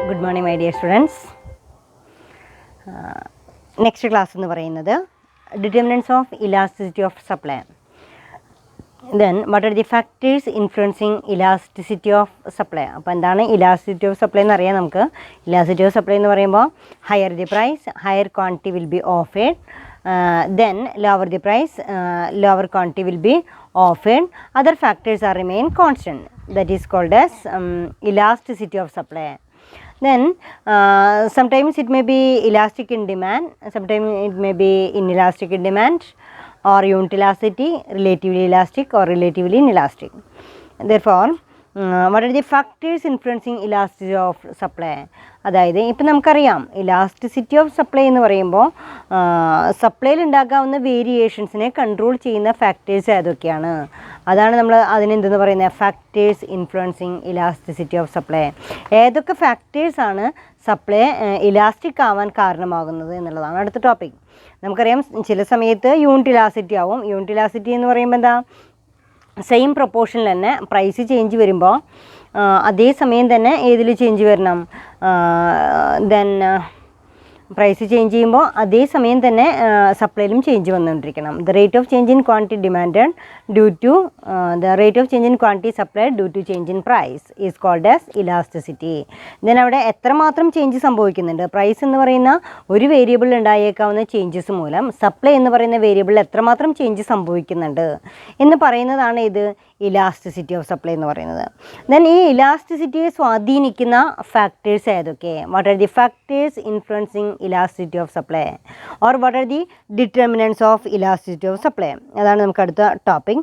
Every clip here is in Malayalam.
Good morning, my dear students. Next class എന്ന് പറയുന്നത് Determinants of Elasticity of Supply. Then, what are the factors influencing elasticity of supply? അപ്പോൾ എന്താണ് elasticity of supply എന്ന് അറിയാം നമുക്ക്. Elasticity of supply എന്ന് പറയുമ്പോൾ higher the price, higher quantity will be offered. Then, lower the price, lower quantity will be offered. Other factors are remain constant. That is called as elasticity of supply. Then sometimes it may be elastic in demand, sometimes it may be inelastic in demand, or unit elasticity, relatively elastic or relatively inelastic. Therefore, what are the factors influencing elasticity of supply? അതായത് ഇപ്പം നമുക്കറിയാം ഇലാസ്റ്റിസിറ്റി ഓഫ് സപ്ലൈ എന്ന് പറയുമ്പോൾ സപ്ലൈയിൽ ഉണ്ടാകാവുന്ന വേരിയേഷൻസിനെ കൺട്രോൾ ചെയ്യുന്ന ഫാക്ടേഴ്സ് ഏതൊക്കെയാണ്, അതാണ് നമ്മൾ അതിനെന്തെന്ന് പറയുന്നത് factors influencing elasticity of supply. ഏതൊക്കെ ഫാക്ടേഴ്സാണ് സപ്ലൈ ഇലാസ്റ്റിക് ആവാൻ കാരണമാകുന്നത് എന്നുള്ളതാണ് അടുത്ത ടോപ്പിക്. നമുക്കറിയാം ചില സമയത്ത് യൂണിറ്റ് ഇലാസ്റ്റിറ്റി ആവും. യൂണിറ്റ് ഇലാസ്റ്റിറ്റി എന്ന് പറയുമ്പോൾ എന്താ, സെയിം പ്രൊപ്പോർഷനിൽ തന്നെ പ്രൈസ് ചേഞ്ച് വരുമ്പോൾ അതേസമയം തന്നെ ഏതിൽ ചേഞ്ച് വരണം, ദെൻ പ്രൈസ് ചേഞ്ച് ചെയ്യുമ്പോൾ അതേസമയം തന്നെ സപ്ലൈയിലും ചേഞ്ച് വന്നുകൊണ്ടിരിക്കണം. The rate of change in quantity demanded due to the rate of change in quantity supplied due to change in price is called as elasticity. Then അവിടെ എത്രമാത്രം ചേഞ്ച് സംഭവിക്കുന്നുണ്ട്, പ്രൈസ് എന്ന് പറയുന്ന ഒരു വേരിയബിളിൽ ഉണ്ടായേക്കാവുന്ന ചേഞ്ചസ് മൂലം സപ്ലൈ എന്ന് പറയുന്ന വേരിയബിളിൽ എത്രമാത്രം ചേഞ്ച് സംഭവിക്കുന്നുണ്ട് എന്ന് പറയുന്നതാണ് ഇത് ഇലാസ്റ്റിസിറ്റി ഓഫ് സപ്ലൈ എന്ന് പറയുന്നത്. ദെൻ ഈ ഇലാസ്റ്റിസിറ്റിയെ സ്വാധീനിക്കുന്ന ഫാക്ടേഴ്സ് ഏതൊക്കെ, what are the factors influencing elasticity of supply or what are the determinants of elasticity of supply, അതാണ് നമുക്ക് അടുത്ത topic.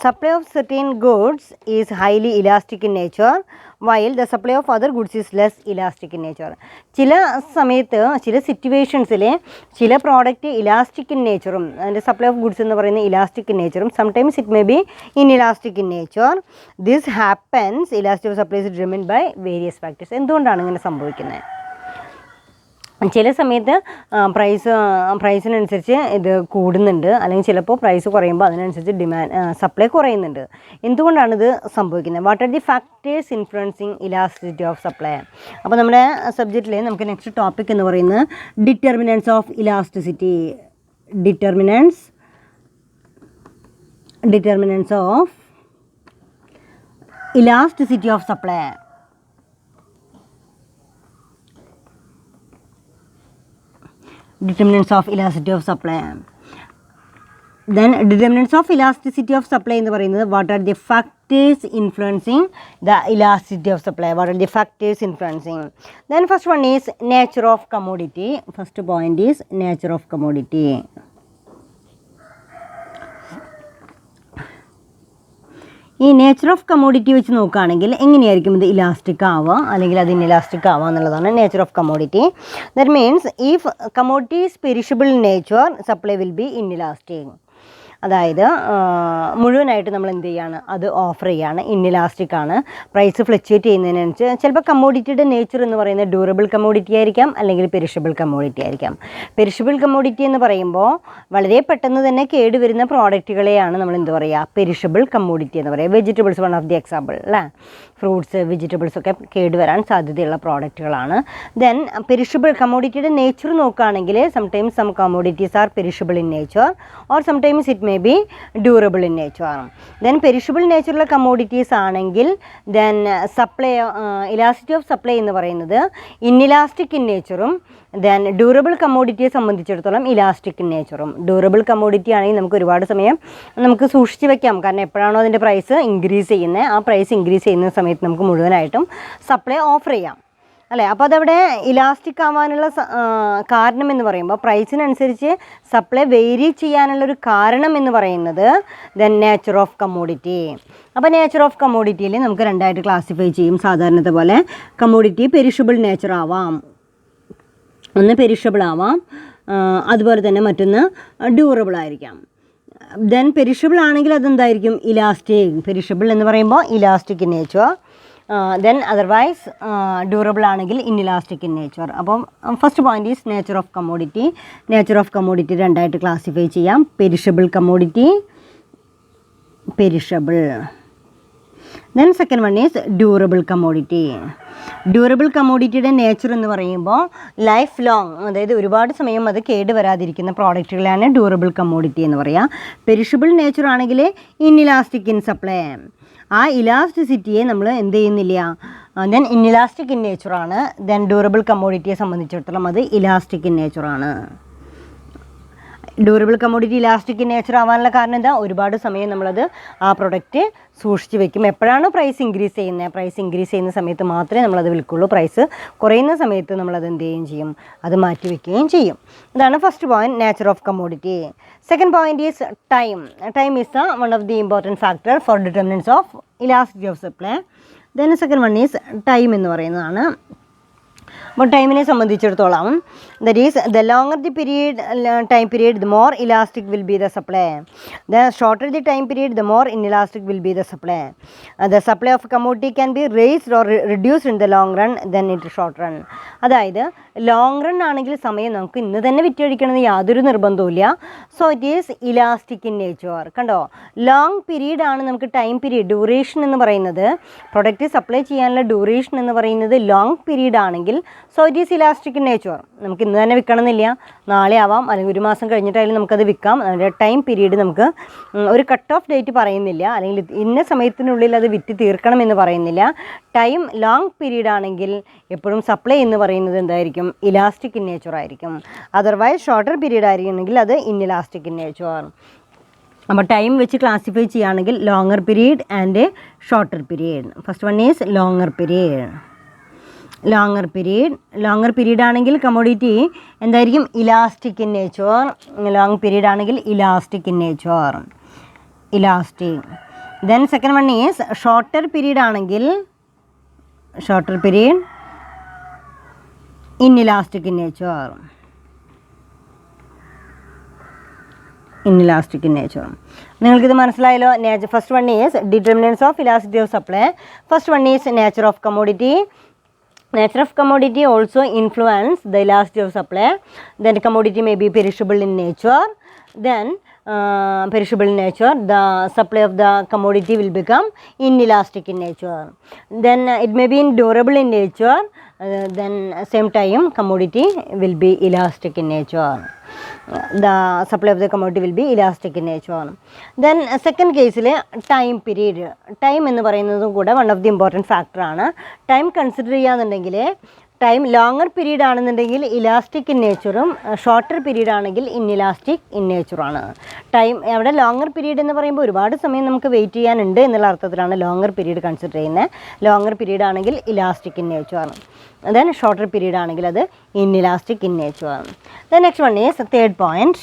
Supply of certain goods is highly elastic in nature while the supply of other goods is less elastic in nature. ചില സമയത്ത് ചില സിറ്റുവേഷൻസിൽ ചില പ്രോഡക്റ്റ് ഇലാസ്റ്റിക് ഇൻ നേച്ചറും അതിൻ്റെ സപ്ലൈ ഓഫ് ഗുഡ്സ് എന്ന് പറയുന്നത് ഇലാസ്റ്റിക് ഇൻ നേച്ചറും sometimes it may be inelastic in nature. This happens elastic of supply is determined by various factors. എന്തുകൊണ്ടാണ് ഇങ്ങനെ സംഭവിക്കുന്നത്? ചില സമയത്ത് പ്രൈസിനനുസരിച്ച് ഇത് കൂടുന്നുണ്ട്, അല്ലെങ്കിൽ ചിലപ്പോൾ പ്രൈസ് കുറയുമ്പോൾ അതിനനുസരിച്ച് സപ്ലൈ കുറയുന്നുണ്ട്. എന്തുകൊണ്ടാണിത് സംഭവിക്കുന്നത്? What are the factors influencing elasticity of supply. അപ്പോൾ നമ്മുടെ സബ്ജക്റ്റിൽ നമുക്ക് നെക്സ്റ്റ് ടോപ്പിക് എന്ന് പറയുന്നത് determinants of elasticity. Determinants of elasticity of supply. Determinants of elasticity of supply. Then determinants of elasticity of supply എന്ന് പറയുന്നത് what are the factors influencing the elasticity of supply, what are the factors influencing. Then first one is nature of commodity. First point is nature of commodity. ഈ നേച്ചർ ഓഫ് കമ്മോഡിറ്റി വെച്ച് നോക്കുകയാണെങ്കിൽ എങ്ങനെയായിരിക്കും ഇത് ഇലാസ്റ്റിക് ആവുക അല്ലെങ്കിൽ അത് ഇൻഇലാസ്റ്റിക് ആവുക എന്നുള്ളതാണ് nature of commodity. That means if commodity is perishable in nature supply will be inelastic. അതായത് മുഴുവനായിട്ട് നമ്മൾ എന്ത് ചെയ്യാണ്, അത് ഓഫർ ചെയ്യാണ്, ഇൻഇലാസ്റ്റിക് ആണ്. പ്രൈസ് ഫ്ലക്ച്വേറ്റ് ചെയ്യുന്നതിനനുസരിച്ച് ചിലപ്പോൾ കമ്മോഡിറ്റിയുടെ നേച്ചർ എന്ന് പറയുന്നത് ഡ്യൂറബിൾ കമ്മോഡിറ്റി ആയിരിക്കാം അല്ലെങ്കിൽ പെരിഷബിൾ കമ്മോഡിറ്റി ആയിരിക്കാം. പെരിഷബിൾ കമ്മോഡിറ്റി എന്ന് പറയുമ്പോൾ വളരെ പെട്ടെന്ന് തന്നെ കേടുവരുന്ന പ്രോഡക്റ്റുകളെയാണ് നമ്മൾ എന്ത് പറയുക, പെരിഷബിൾ കമ്മോഡിറ്റി എന്ന് പറയുക. Vegetables one of the example അല്ലേ, ഫ്രൂട്ട്സ് വെജിറ്റബിൾസ് ഒക്കെ കേടുവരാൻ സാധ്യതയുള്ള പ്രോഡക്റ്റുകളാണ്. ദെൻ പെരിഷബിൾ കമ്മോഡിറ്റിയുടെ നേച്ചർ നോക്കുകയാണെങ്കിൽ sometimes some commodities are perishable in nature or sometimes it may be durable in nature. Then perishable nature commodities ആണെങ്കിൽ then supply elasticity of supply എന്ന് പറയുന്നത് inelastic in natureും then durable commodityയെ സംബന്ധിച്ചിടത്തോളം ഇലാസ്റ്റിക് ഇൻ നേച്ചറും. ഡ്യൂറബിൾ കമ്മോഡിറ്റി ആണെങ്കിൽ നമുക്ക് ഒരുപാട് സമയം നമുക്ക് സൂക്ഷിച്ച് വെക്കാം, കാരണം എപ്പോഴാണോ അതിൻ്റെ പ്രൈസ് ഇൻക്രീസ് ചെയ്യുന്നത് ആ പ്രൈസ് ഇൻക്രീസ് ചെയ്യുന്ന സമയത്ത് നമുക്ക് മുഴുവനായിട്ടും സപ്ലൈ ഓഫർ ചെയ്യാം അല്ലേ. അപ്പോൾ അതവിടെ ഇലാസ്റ്റിക് ആവാനുള്ള കാരണം എന്ന് പറയുമ്പോൾ പ്രൈസിനനുസരിച്ച് സപ്ലൈ വേരി ചെയ്യാനുള്ളൊരു കാരണം എന്ന് പറയുന്നത് ദെൻ നേച്ചർ ഓഫ് കമ്മോഡിറ്റി. അപ്പോൾ നേച്ചർ ഓഫ് കമ്മോഡിറ്റിയിൽ നമുക്ക് രണ്ടായിട്ട് ക്ലാസിഫൈ ചെയ്യും സാധാരണത്തെ പോലെ. കമ്മോഡിറ്റി പെരിഷബിൾ നേച്ചർ ആവാം, ഒന്ന് പെരിഷബിൾ ആവാം, അതുപോലെ തന്നെ മറ്റൊന്ന് ഡ്യൂറബിൾ ആയിരിക്കാം. ദെൻ പെരിഷബിൾ ആണെങ്കിൽ അതെന്തായിരിക്കും, ഇലാസ്റ്റിക്. പെരിഷബിൾ എന്ന് പറയുമ്പോൾ elastic in nature, then otherwise durable ആണെങ്കിൽ ഇൻഇലാസ്റ്റിക് ഇൻ നേച്ചർ. അപ്പം first point is nature of commodity. Nature of commodity രണ്ടായിട്ട് ക്ലാസിഫൈ ചെയ്യാം, perishable commodity, perishable. Then second one is durable commodity. Durable കമ്മോഡിറ്റിയുടെ നേച്ചർ എന്ന് പറയുമ്പോൾ ലൈഫ് ലോങ്, അതായത് ഒരുപാട് സമയം അത് കേടുവരാതിരിക്കുന്ന പ്രോഡക്റ്റുകളാണ് ഡ്യൂറബിൾ കമ്മോഡിറ്റി എന്ന് പറയുക. പെരിഷബിൾ നേച്ചർ ആണെങ്കിൽ ഇൻഇലാസ്റ്റിക് ഇൻ സപ്ലൈ. ആ ഇലാസ്റ്റിസിറ്റിയെ നമ്മൾ എന്ത് ചെയ്യുന്നില്ല, ദെൻ ഇൻഇലാസ്റ്റിക് ഇൻ നേച്ചറാണ്. ദെൻ ഡ്യൂറബിൾ കമ്മോഡിറ്റിയെ സംബന്ധിച്ചിടത്തോളം അത് ഇലാസ്റ്റിക് ഇൻ നേച്ചറാണ്. Durable commodity elastic in nature ആവാനുള്ള കാരണം എന്താ, ഒരുപാട് സമയം നമ്മളത് ആ പ്രൊഡക്റ്റ് സൂക്ഷിച്ച് വെക്കും. എപ്പോഴാണ് പ്രൈസ് ഇൻക്രീസ് ചെയ്യുന്ന സമയത്ത് മാത്രമേ നമ്മളത് വിൽക്കുള്ളൂ. പ്രൈസ് കുറയുന്ന സമയത്ത് നമ്മളത് എന്ത് ചെയ്യുകയും ചെയ്യും, അത് മാറ്റി വയ്ക്കുകയും ചെയ്യും. ഇതാണ് first point, nature of commodity. Second point is time. Time is the one of the important factor for determinants of elasticity of supply. Then second one is time എന്ന് പറയുന്നതാണ്. അപ്പോൾ ടൈമിനെ സംബന്ധിച്ചിടത്തോളം, that is the longer the time period the more elastic will be the supply. The shorter the time period the more inelastic will be the supply. The supply of commodity can be raised or reduced in the long run then it short run. അതായത് ലോങ് റൺ ആണെങ്കിൽ സമയം നമുക്ക് ഇന്ന് തന്നെ വിറ്റഴിക്കണമെന്ന് യാതൊരു നിർബന്ധവുമില്ല. So it is elastic in nature. കണ്ടോ, ലോങ് പീരീഡ് ആണ് നമുക്ക് ടൈം പീരീഡ്, ഡ്യൂറേഷൻ എന്ന് പറയുന്നത്, പ്രൊഡക്റ്റ് സപ്ലൈ ചെയ്യാനുള്ള ഡ്യൂറേഷൻ എന്ന് പറയുന്നത് ലോങ് പീരീഡ് ആണെങ്കിൽ so it is elastic in nature. നമുക്ക് ഇന്ന് തന്നെ വിൽക്കണമെന്നില്ല, നാളെ ആവാം, അല്ലെങ്കിൽ ഒരു മാസം കഴിഞ്ഞിട്ടായാലും നമുക്കത് വിൽക്കാം. അതിൻ്റെ ടൈം പീരീഡ് നമുക്ക് ഒരു കട്ട് ഓഫ് ഡേറ്റ് പറയുന്നില്ല, അല്ലെങ്കിൽ ഇന്ന സമയത്തിനുള്ളിൽ അത് വിറ്റ് തീർക്കണമെന്ന് പറയുന്നില്ല. ടൈം ലോങ് പീരീഡ് ആണെങ്കിൽ എപ്പോഴും സപ്ലൈ എന്ന് പറയുന്നത് എന്തായിരിക്കും, ഇലാസ്റ്റിക് ഇൻ നേച്ചർ ആയിരിക്കും. അതർവൈസ് ഷോർട്ടർ പീരീഡ് ആയിരിക്കുമെങ്കിൽ അത് ഇൻഇലാസ്റ്റിക് ഇൻ നേച്ചർ. അപ്പോൾ ടൈം വെച്ച് ക്ലാസിഫൈ ചെയ്യുകയാണെങ്കിൽ longer period and shorter period. First one is longer period. Longer period ആണെങ്കിൽ കമ്മോഡിറ്റി എന്തായിരിക്കും, elastic in nature. Long period ആണെങ്കിൽ elastic in nature, elastic. Then second one is shorter period ആണെങ്കിൽ inelastic in nature, inelastic in nature. നിങ്ങൾക്കിത് മനസ്സിലായല്ലോ. First one is determinants of elasticity of supply. First one is nature of commodity. Nature of commodity also influence the elasticity of supply. Then commodity may be perishable in nature. Then perishable in nature, the supply of the commodity will become inelastic in nature. Then it may be durable in nature. Then same time commodity will be elastic in nature. The supply of the commodity will be elastic in nature. Then second case time period. Time എന്ന് പറയുന്നതും കൂടെ വൺ ഓഫ് ദി ഇമ്പോർട്ടൻറ്റ് ഫാക്ടറാണ്. ടൈം കൺസിഡർ ചെയ്യാന്നുണ്ടെങ്കിൽ ടൈം ലോങ്ങർ പീരീഡ് ആണെന്നുണ്ടെങ്കിൽ ഇലാസ്റ്റിക് ഇൻ നേച്ചറും ഷോർട്ടർ പീരീഡ് ആണെങ്കിൽ ഇൻഇലാസ്റ്റിക് ഇൻ നേച്ചറാണ്. ടൈം അവിടെ ലോങ്ങർ പീരീഡ് എന്ന് പറയുമ്പോൾ ഒരുപാട് സമയം നമുക്ക് വെയിറ്റ് ചെയ്യാനുണ്ട് എന്നുള്ള അർത്ഥത്തിലാണ് ലോങ്ങർ പീരീഡ് കൺസിഡർ ചെയ്യുന്നത്. ലോങ്ങർ പീരീഡ് ആണെങ്കിൽ ഇലാസ്റ്റിക് ഇൻ നേച്ചറാണ്. ദെൻ ഷോർട്ടർ പീരീഡ് ആണെങ്കിൽ അത് ഇൻഇലാസ്റ്റിക് ഇൻ നേച്ചറാണ്. Then next one is third point.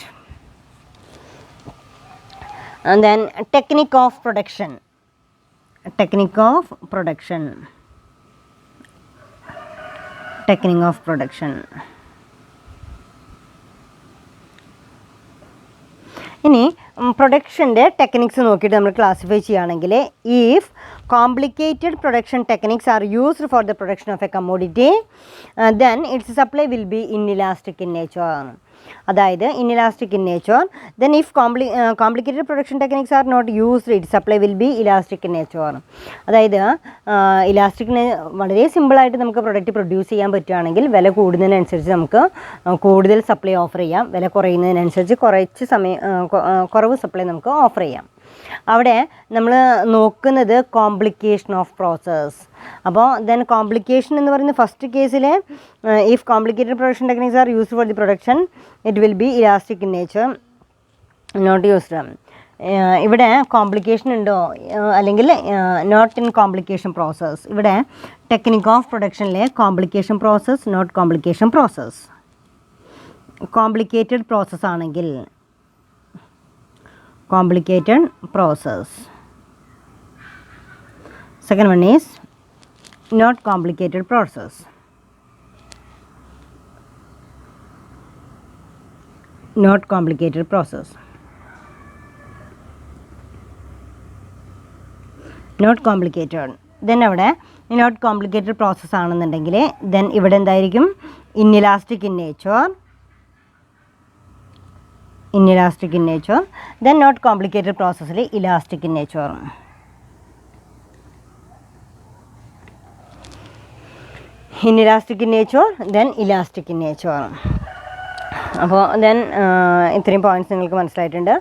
And then technique of production. Technique of production. Technique of production. ഇനി പ്രൊഡക്ഷൻ്റെ ടെക്നിക്സ് നോക്കിയിട്ട് നമ്മൾ ക്ലാസിഫൈ ചെയ്യുകയാണെങ്കിൽ if complicated production techniques are used for the production of a commodity then its supply will be inelastic in nature. അതായത് inelastic in nature. Then if complicated production techniques are not used it supply will be elastic in nature. അതായത് ഇലാസ്റ്റിക്കിന് വളരെ സിമ്പിളായിട്ട് നമുക്ക് പ്രൊഡക്റ്റ് പ്രൊഡ്യൂസ് ചെയ്യാൻ പറ്റുകയാണെങ്കിൽ വില കൂടുന്നതിനനുസരിച്ച് നമുക്ക് കൂടുതൽ സപ്ലൈ ഓഫർ ചെയ്യാം. വില കുറയുന്നതിനനുസരിച്ച് കുറവ് സപ്ലൈ നമുക്ക് ഓഫർ ചെയ്യാം. അവിടെ നമ്മൾ നോക്കുന്നത് കോംപ്ലിക്കേഷൻ ഓഫ് പ്രോസസ്. അപ്പോൾ ദെൻ കോംപ്ലിക്കേഷൻ എന്ന് പറയുന്ന ഫസ്റ്റ് കേസിൽ if complicated production techniques are used for the production it will be elastic in nature, not used. ഇവിടെ കോംപ്ലിക്കേഷൻ ഉണ്ടോ അല്ലെങ്കിൽ നോട്ട് ഇൻ കോംപ്ലിക്കേഷൻ പ്രോസസ്. ഇവിടെ ടെക്നിക് ഓഫ് പ്രൊഡക്ഷനിലെ complication process, not complication process. Complicated process ആണെങ്കിൽ complicated process. Second one is not complicated process. Not complicated process. Not complicated. Then അവിടെ not complicated process ആണെന്നുണ്ടെങ്കിൽ then ഇവിടെ എന്തായിരിക്കും inelastic in nature. Inelastic in nature. Then not complicated process elastic in nature. inelastic in nature, then elastic in nature. അപ്പോൾ ദെൻ ഇത്രയും പോയിൻറ്റ്സ് നിങ്ങൾക്ക് മനസ്സിലായിട്ടുണ്ട്.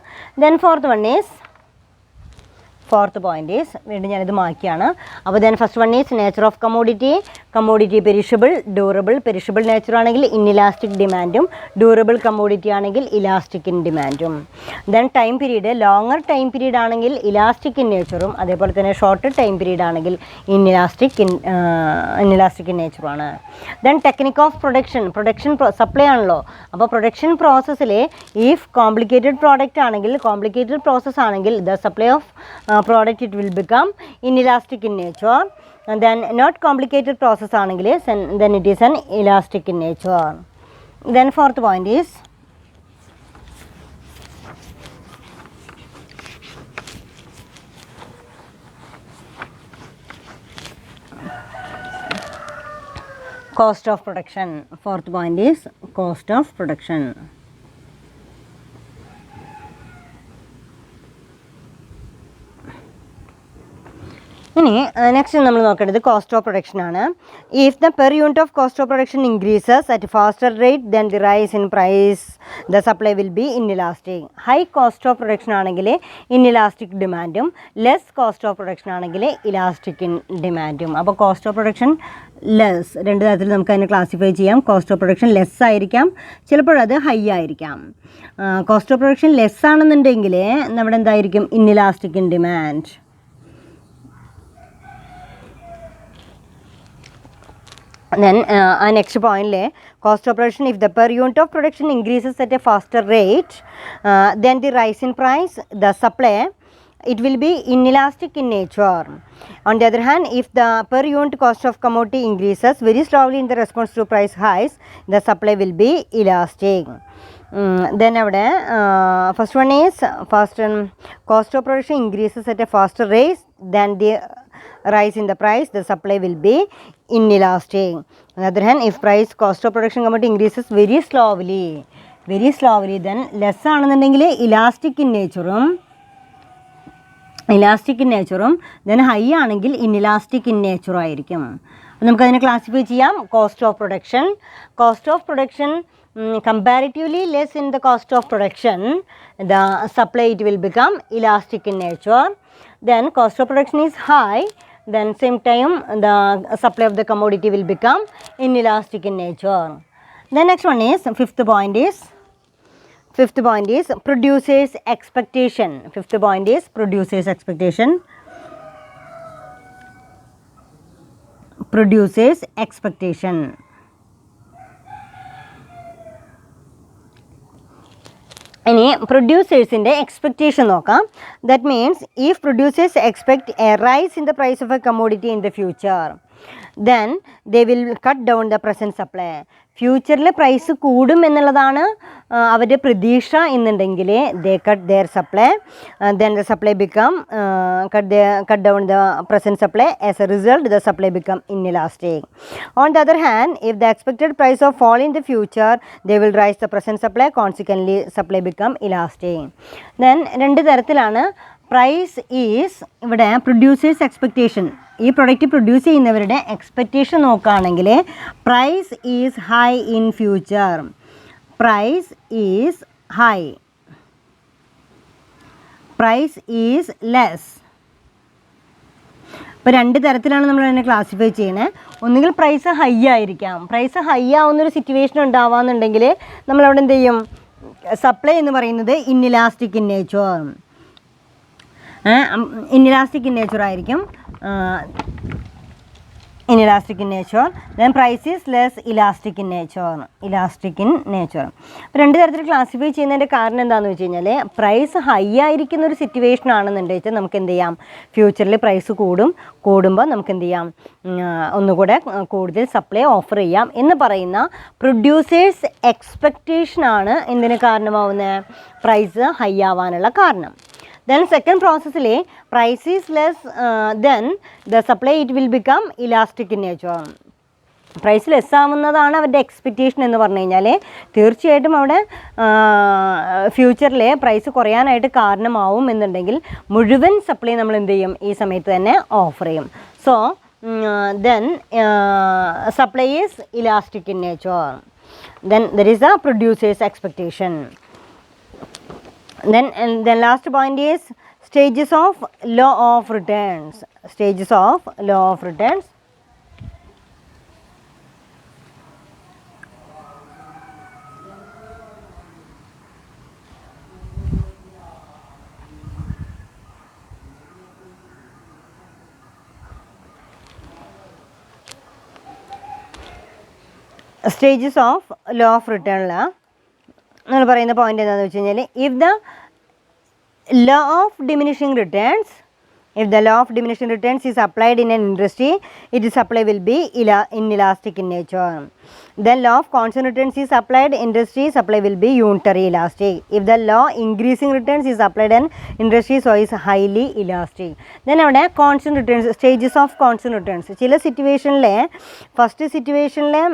ദെൻ ഫോർത്ത് പോയിൻ്റ് ഈസ് വീണ്ടും ഞാനിത് മാറ്റിയാണ്. അപ്പോൾ then first one is nature of commodity perishable, durable. Perishable nature ആണെങ്കിൽ ഇൻഇലാസ്റ്റിക് ഡിമാൻഡും, ഡ്യൂറബിൾ കമ്മോഡിറ്റി ആണെങ്കിൽ ഇലാസ്റ്റിക് ഇൻ ഡിമാൻഡും. Then time period, longer time period ആണെങ്കിൽ ഇലാസ്റ്റിക് ഇൻ നേച്ചറും, അതേപോലെ തന്നെ ഷോർട്ടർ ടൈം പീരീഡ് ആണെങ്കിൽ ഇൻഇലാസ്റ്റിക് ഇൻ നേച്ചറുമാണ്. Then technique of production supply ആണല്ലോ. അപ്പോൾ പ്രൊഡക്ഷൻ പ്രോസസ്സിൽ ഇഫ് കോംപ്ലിക്കേറ്റഡ് പ്രോസസ്സ് ആണെങ്കിൽ the supply of product it will become inelastic in nature, and then not complicated process aanengil then it is an elastic in nature. Then fourth point is cost of production. Fourth point is cost of production. ഇനി നെക്സ്റ്റ് നമ്മൾ നോക്കേണ്ടത് കോസ്റ്റ് ഓഫ് പ്രൊഡക്ഷൻ ആണ്. If the per unit of cost of production increases at faster rate then the rise in price the supply will be inelastic. High cost of production ആണെങ്കിൽ ഇൻഇലാസ്റ്റിക് ഡിമാൻഡും, ലെസ് കോസ്റ്റ് ഓഫ് പ്രൊഡക്ഷൻ ആണെങ്കിൽ ഇലാസ്റ്റിക് ഇൻ ഡിമാൻഡും. അപ്പോൾ കോസ്റ്റ് ഓഫ് പ്രൊഡക്ഷൻ ലെസ്, രണ്ട് തരത്തിൽ നമുക്ക് അതിനെ ക്ലാസിഫൈ ചെയ്യാം. കോസ്റ്റ് ഓഫ് പ്രൊഡക്ഷൻ ലെസ് ആയിരിക്കാം, ചിലപ്പോഴത് ഹൈ ആയിരിക്കാം. കോസ്റ്റ് ഓഫ് പ്രൊഡക്ഷൻ ലെസ് ആണെന്നുണ്ടെങ്കിൽ നമ്മുടെ എന്തായിരിക്കും, inelastic in demand. Then next point cost of production, if the per unit of production increases at a faster rate then the rise in price the supply it will be inelastic in nature. On the other hand, if the per unit cost of commodity increases very slowly in the response to price highs the supply will be elastic. Then avade first one is cost of production increases at a faster rate than the rise in the price the supply will be inelastic. On the other hand, if cost of production commodity increases very slowly then less ആണെന്നുണ്ടെങ്കിൽ ഇലാസ്റ്റിക് ഇൻ നേച്ചറും then ഹൈ ആണെങ്കിൽ ഇൻഇലാസ്റ്റിക് ഇൻ നേച്ചറും ആയിരിക്കും. നമുക്കതിനെ ക്ലാസിഫൈ ചെയ്യാം. Cost of production comparatively less in the cost of production the supply it will become elastic in nature. Then cost of production is high, then same time the supply of the commodity will become inelastic in nature. The next one is fifth point is producer's expectation. Fifth point is producer's expectation. ഇനി പ്രൊഡ്യൂസേഴ്സിൻ്റെ എക്സ്പെക്റ്റേഷൻ നോക്കാം. That means if producers expect a rise in the price of a commodity in the future then they will cut down the present supply. ഫ്യൂച്ചറിൽ പ്രൈസ് കൂടും എന്നുള്ളതാണ് അവരുടെ പ്രതീക്ഷ എന്നുണ്ടെങ്കിൽ they cut their supply, then the supply become cut down the present supply. As a result the supply become inelastic. On the other hand, if the expected price of fall in the future they will rise the present supply, consequently supply become elastic. Then രണ്ട് തരത്തിലാണ്. പ്രൈസ് ഈസ് ഇവിടെ പ്രൊഡ്യൂസേഴ്സ് എക്സ്പെക്റ്റേഷൻ, ഈ പ്രൊഡക്റ്റ് പ്രൊഡ്യൂസ് ചെയ്യുന്നവരുടെ എക്സ്പെക്റ്റേഷൻ നോക്കുകയാണെങ്കിൽ price is high in future, price is high, price is less. ഇപ്പോൾ രണ്ട് തരത്തിലാണ് നമ്മൾ അതിനെ ക്ലാസിഫൈ ചെയ്യുന്നത്. ഒന്നുകിൽ പ്രൈസ് ഹൈ ആയിരിക്കാം, പ്രൈസ് ഹൈ ആവുന്നൊരു സിറ്റുവേഷൻ ഉണ്ടാവാന്നുണ്ടെങ്കിൽ നമ്മളവിടെ എന്ത് ചെയ്യും, സപ്ലൈ എന്ന് പറയുന്നത് inelastic in nature, inelastic in nature ആയിരിക്കും, inelastic in nature. Then price is less elastic in nature, elastic in nature. അപ്പോൾ രണ്ട് തരത്തിൽ ക്ലാസിഫൈ ചെയ്യുന്നതിൻ്റെ കാരണം എന്താണെന്ന് വെച്ച് കഴിഞ്ഞാൽ പ്രൈസ് ഹൈ ആയിരിക്കുന്ന ഒരു സിറ്റുവേഷൻ ആണെന്നുണ്ടെങ്കിൽ നമുക്ക് എന്ത് ചെയ്യാം, ഫ്യൂച്ചറിൽ പ്രൈസ് കൂടുമ്പോൾ നമുക്ക് എന്ത് ചെയ്യാം, ഒന്നുകൂടെ കൂടുതൽ സപ്ലൈ ഓഫർ ചെയ്യാം എന്ന് പറയുന്ന പ്രൊഡ്യൂസേഴ്സ് എക്സ്പെക്റ്റേഷനാണ് എന്തിന് കാരണമാവുന്നത്, പ്രൈസ് ഹൈ ആവാനുള്ള കാരണം. Then second process price is less then the supply it will become elastic in nature. Price less ആവുന്നതാണ് അവരുടെ എക്സ്പെക്റ്റേഷൻ എന്ന് പറഞ്ഞു കഴിഞ്ഞാൽ തീർച്ചയായിട്ടും അവിടെ ഫ്യൂച്ചറിൽ പ്രൈസ് കുറയാനായിട്ട് കാരണമാവും എന്നുണ്ടെങ്കിൽ മുഴുവൻ സപ്ലൈ നമ്മൾ എന്ത് ചെയ്യും, ഈ സമയത്ത് തന്നെ ഓഫർ ചെയ്യും. So then supply is elastic in nature. Then there is a producer's expectation. Then last point is stages of law of returns. Stages of law of returns. Stages of law of return നമ്മൾ പറയുന്ന പോയിന്റ് എന്താണെന്ന് വെച്ച് കഴിഞ്ഞാൽ if the law of diminishing returns is applied in an industry, its supply will be inelastic in nature. Then law of constant returns is applied, industry supply will be unitary elastic. If the law increasing returns is applied in industry, so is highly elastic. Then അവിടെ constant returns, stages of constant returns. ചില സിറ്റുവേഷനിലെ ഫസ്റ്റ് സിറ്റുവേഷനിലെ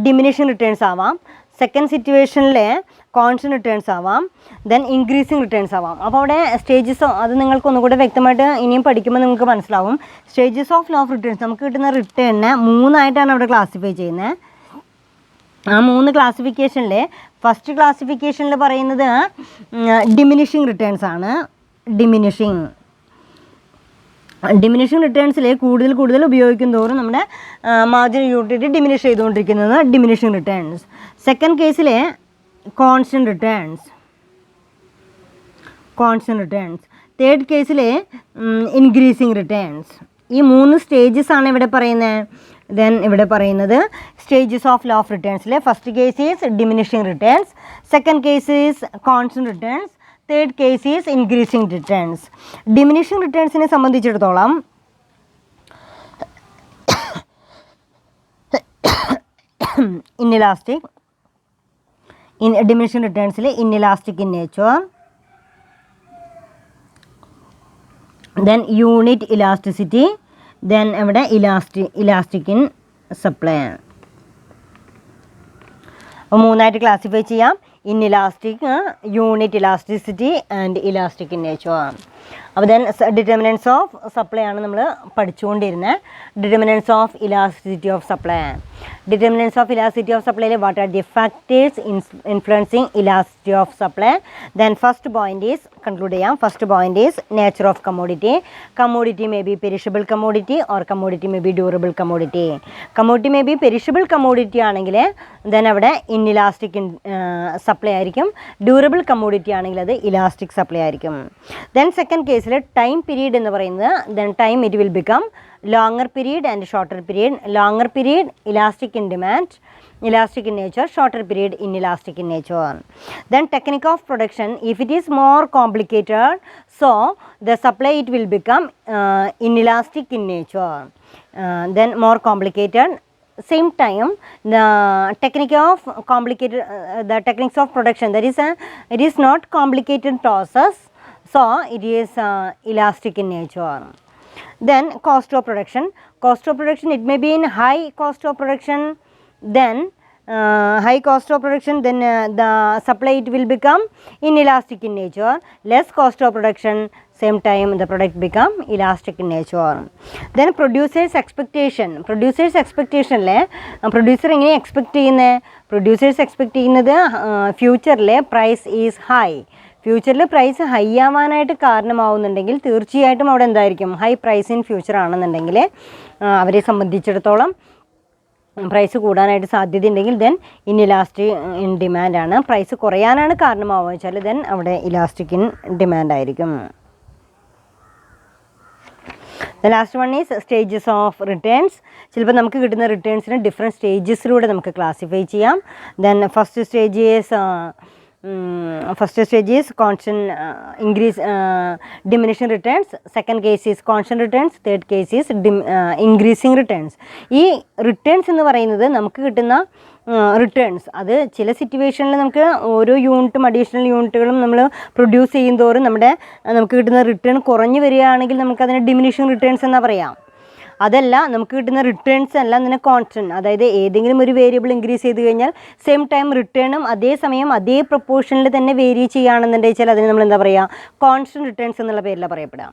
ഡിമിനിഷിങ് റിട്ടേൺസ് ആവാം, സെക്കൻഡ് സിറ്റുവേഷനിലെ കോൺസ്റ്റന്റ് റിട്ടേൺസ് ആവാം, ദെൻ ഇൻക്രീസിങ് റിട്ടേൺസ് ആവാം. അപ്പോൾ അവിടെ സ്റ്റേജസ് അത് നിങ്ങൾക്ക് ഒന്നുകൂടെ വ്യക്തമായിട്ട് ഇനിയും പഠിക്കുമ്പോൾ നിങ്ങൾക്ക് മനസ്സിലാവും. Stages of law of returns നമുക്ക് കിട്ടുന്ന റിട്ടേണിനെ 3 ആയിട്ടാണ് അവിടെ ക്ലാസിഫൈ ചെയ്യുന്നത്. ആ 3 ക്ലാസിഫിക്കേഷനിലെ ഫസ്റ്റ് ക്ലാസിഫിക്കേഷനിൽ പറയുന്നത് ഡിമിനിഷിങ് റിട്ടേൺസ് ആണ്. ഡിമിനിഷിങ് റിട്ടേൺസിൽ കൂടുതൽ ഉപയോഗിക്കും തോറും നമ്മുടെ മാർജിനൽ യൂട്ടിലിറ്റി ഡിമിനിഷ് ചെയ്തുകൊണ്ടിരിക്കുന്നത് ഡിമിനിഷിങ് റിട്ടേൺസ്. സെക്കൻഡ് കേസിൽ കോൺസ്റ്റന്റ് റിട്ടേൺസ്. തേർഡ് കേസിൽ ഇൻക്രീസിങ് റിട്ടേൺസ്. ഈ 3 സ്റ്റേജസ് ആണ് ഇവിടെ പറയുന്നത്. ദെൻ ഇവിടെ പറയുന്നത് സ്റ്റേജസ് ഓഫ് ലോ ഓഫ് റിട്ടേൺസിൽ first case is diminishing returns, second case is constant returns, third case is increasing returns. Diminishing റിട്ടേൺസിനെ സംബന്ധിച്ചിടത്തോളം ഇൻഇലാസ്റ്റിക്, ഡിമിനിഷിങ് റിട്ടേൺസിൽ inelastic in nature, then unit elasticity, then ഇവിടെ ഇലാസ്റ്റിക് ഇൻ സപ്ലൈ. അപ്പോൾ 3 ആയിട്ട് ക്ലാസിഫൈ ചെയ്യാം. Inelastic, unit elasticity and elastic in nature. അപ്പോൾ ദെൻ ഡിറ്റർമിനൻസ് ഓഫ് സപ്ലൈ ആണ് നമ്മൾ പഠിച്ചുകൊണ്ടിരുന്നത്. Determinants of elasticity of supply. Determinants of elasticity of സപ്ലൈയിൽ what are the factors influencing elasticity of supply. Then first point is conclude ചെയ്യാം. First point is nature of commodity. Commodity may be perishable commodity or commodity may be durable commodity. Commodity may be perishable commodity ആണെങ്കിൽ ദെൻ അവിടെ ഇൻഇലാസ്റ്റിക് സപ്ലൈ ആയിരിക്കും. ഡ്യൂറബിൾ കമ്മോഡിറ്റി ആണെങ്കിൽ അത് ഇലാസ്റ്റിക് സപ്ലൈ ആയിരിക്കും. ദെൻ സെക്കൻഡ് കേസിൽ ടൈം പീരീഡ് എന്ന് പറയുന്നത് then time it will become longer period and shorter period. Longer period elastic in demand, elastic in nature, shorter period inelastic in nature. Then technique of production, if it is more complicated, so the supply it will become inelastic in nature. Then more complicated, same time the technique of complicated the techniques of production, that is it is not complicated process, so it is elastic in nature. Then cost of production. Cost of production, it may be in high cost of production, then high cost of production, then the supply it will become inelastic in nature. Less cost of production, same time the product become elastic in nature. Then producers expectation. Producers expectation le producer എങ്ങനെ എക്സ്പെക്ട് ചെയ്യുന്നത്? Producers എക്സ്പെക്ട് ചെയ്യുന്നത് ഫ്യൂച്ചറിലെ പ്രൈസ് ഈസ് ഹൈ. ഫ്യൂച്ചറിൽ പ്രൈസ് ഹൈ ആവാനായിട്ട് കാരണമാവുന്നുണ്ടെങ്കിൽ തീർച്ചയായിട്ടും അവിടെ എന്തായിരിക്കും? ഹൈ പ്രൈസ് ഇൻ ഫ്യൂച്ചർ ആണെന്നുണ്ടെങ്കിൽ അവരെ സംബന്ധിച്ചിടത്തോളം പ്രൈസ് കൂടാനായിട്ട് സാധ്യതയുണ്ടെങ്കിൽ ദെൻ ഇൻഇലാസ്റ്റിക് ഇൻ ഡിമാൻഡാണ്. പ്രൈസ് കുറയാനാണ് കാരണമാവുക വെച്ചാൽ ദെൻ അവിടെ ഇലാസ്റ്റിക് ഇൻ ഡിമാൻഡ് ആയിരിക്കും. The last one is stages of returns. ചിലപ്പോൾ നമുക്ക് കിട്ടുന്ന റിട്ടേൺസിന് ഡിഫറെൻറ്റ് സ്റ്റേജസിലൂടെ നമുക്ക് ക്ലാസിഫൈ ചെയ്യാം. Then first stage is constant diminishing returns, second case is constant returns, third case is increasing returns. ഈ റിട്ടേൺസ് എന്ന് പറയുന്നത് നമുക്ക് കിട്ടുന്ന റിട്ടേൺസ് അത് ചില സിറ്റുവേഷനിൽ നമുക്ക് ഓരോ യൂണിറ്റും അഡീഷണൽ യൂണിറ്റുകളും നമ്മൾ പ്രൊഡ്യൂസ് ചെയ്യുന്തോറും നമുക്ക് കിട്ടുന്ന റിട്ടേൺ കുറഞ്ഞു വരികയാണെങ്കിൽ നമുക്കതിനെ ഡിമിനിഷിങ് റിട്ടേൺസ് എന്നാണ് പറയാം. അതല്ല നമുക്ക് കിട്ടുന്ന റിട്ടേൺസ് എല്ലാം തന്നെ കോൺസ്റ്റൻറ്റ്, അതായത് ഏതെങ്കിലും ഒരു വേരിയബിൾ ഇൻക്രീസ് ചെയ്ത് കഴിഞ്ഞാൽ സെയിം ടൈം റിട്ടേണും അതേ സമയം അതേ പ്രൊപ്പോർഷനിൽ തന്നെ വേരി ചെയ്യുകയാണെന്നുണ്ടെങ്കിൽ അതിന് നമ്മൾ എന്താ പറയുക, കോൺസ്റ്റൻറ്റ് റിട്ടേൺസ് എന്നുള്ള പേരിലാണ് പറയപ്പെടുക.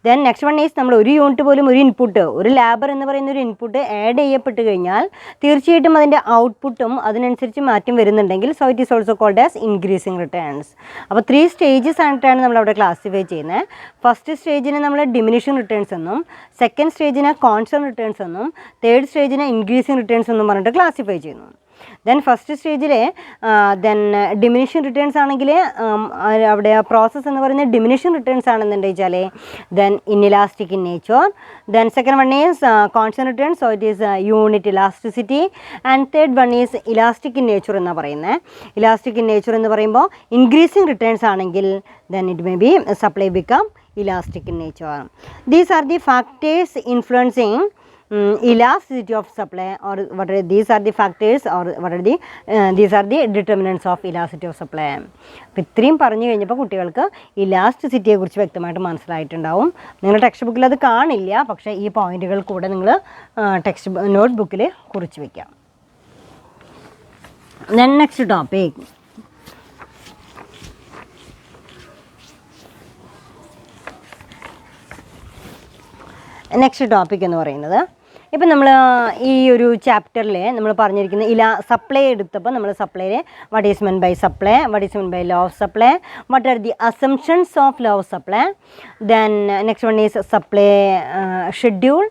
ദെൻ നെക്സ്റ്റ് വൺ ഈസ് നമ്മൾ ഒരു യൂണിറ്റ് പോലും ഒരു ഇൻപുട്ട്, ഒരു ലാബർ എന്ന് പറയുന്ന ഒരു ഇൻപുട്ട് ആഡ് ചെയ്യപ്പെട്ട് കഴിഞ്ഞാൽ തീർച്ചയായിട്ടും അതിൻ്റെ ഔട്ട്പുട്ടും അതിനനുസരിച്ച് മാറ്റം വരുന്നുണ്ടെങ്കിൽ so it is also called as increasing returns. അപ്പോൾ 3 സ്റ്റേജസ് ആയിട്ടാണ് നമ്മളവിടെ ക്ലാസിഫൈ ചെയ്യുന്നത്. ഫസ്റ്റ് സ്റ്റേജിനെ നമ്മൾ ഡിമിനിഷിങ് റിട്ടേൺസ് എന്നും, സെക്കൻഡ് സ്റ്റേജിനെ കോൺസ്റ്റൻറ്റ് റിട്ടേൺസ് എന്നും, തേർഡ് സ്റ്റേജിനെ ഇൻക്രീസിങ് റിട്ടേൺസ് എന്നും പറഞ്ഞിട്ട് ക്ലാസിഫൈ ചെയ്യുന്നു. ദെൻ ഫസ്റ്റ് സ്റ്റേജിൽ ദെൻ ഡിമിനിഷിങ് റിട്ടേൺസ് ആണെങ്കിൽ അവിടെ പ്രോസസ്സ് എന്ന് പറയുന്നത് ഡിമിനിഷിങ് റിട്ടേൺസ് ആണെന്നുണ്ടെച്ചാൽ then inelastic in nature. Then second one is constant returns, so it is unit elasticity. And third one is elastic in nature എന്നാണ് പറയുന്നത്. ഇലാസ്റ്റിക് ഇൻ നേച്ചർ എന്ന് പറയുമ്പോൾ ഇൻക്രീസിങ് റിട്ടേൺസ് ആണെങ്കിൽ then it may B supply become elastic in nature. These are the factors influencing elasticity of supply, or what are these are the factors, or what are the these are the determinants of elasticity of supply. അപ്പോൾ ഇത്രയും പറഞ്ഞു കഴിഞ്ഞപ്പോൾ കുട്ടികൾക്ക് ഇലാസ്റ്റിസിറ്റിയെ കുറിച്ച് വ്യക്തമായിട്ട് മനസ്സിലായിട്ടുണ്ടാവും. നിങ്ങൾ ടെക്സ്റ്റ് ബുക്കിൽ അത് കാണില്ല, പക്ഷേ ഈ പോയിന്റുകൾ കൂടെ നിങ്ങൾ ടെക്സ്റ്റ് നോട്ട് ബുക്കിൽ കുറിച്ച് വയ്ക്കാം. Then next topic, next topic എന്ന് പറയുന്നത്, ഇപ്പം നമ്മൾ ഈ ഒരു ചാപ്റ്ററിൽ നമ്മൾ പറഞ്ഞിരിക്കുന്ന സപ്ലൈ എടുത്തപ്പോൾ നമ്മൾ സപ്ലൈയിലെ what is meant by supply, what is meant by law of supply, what are the assumptions of law of supply. Then next one is supply schedule,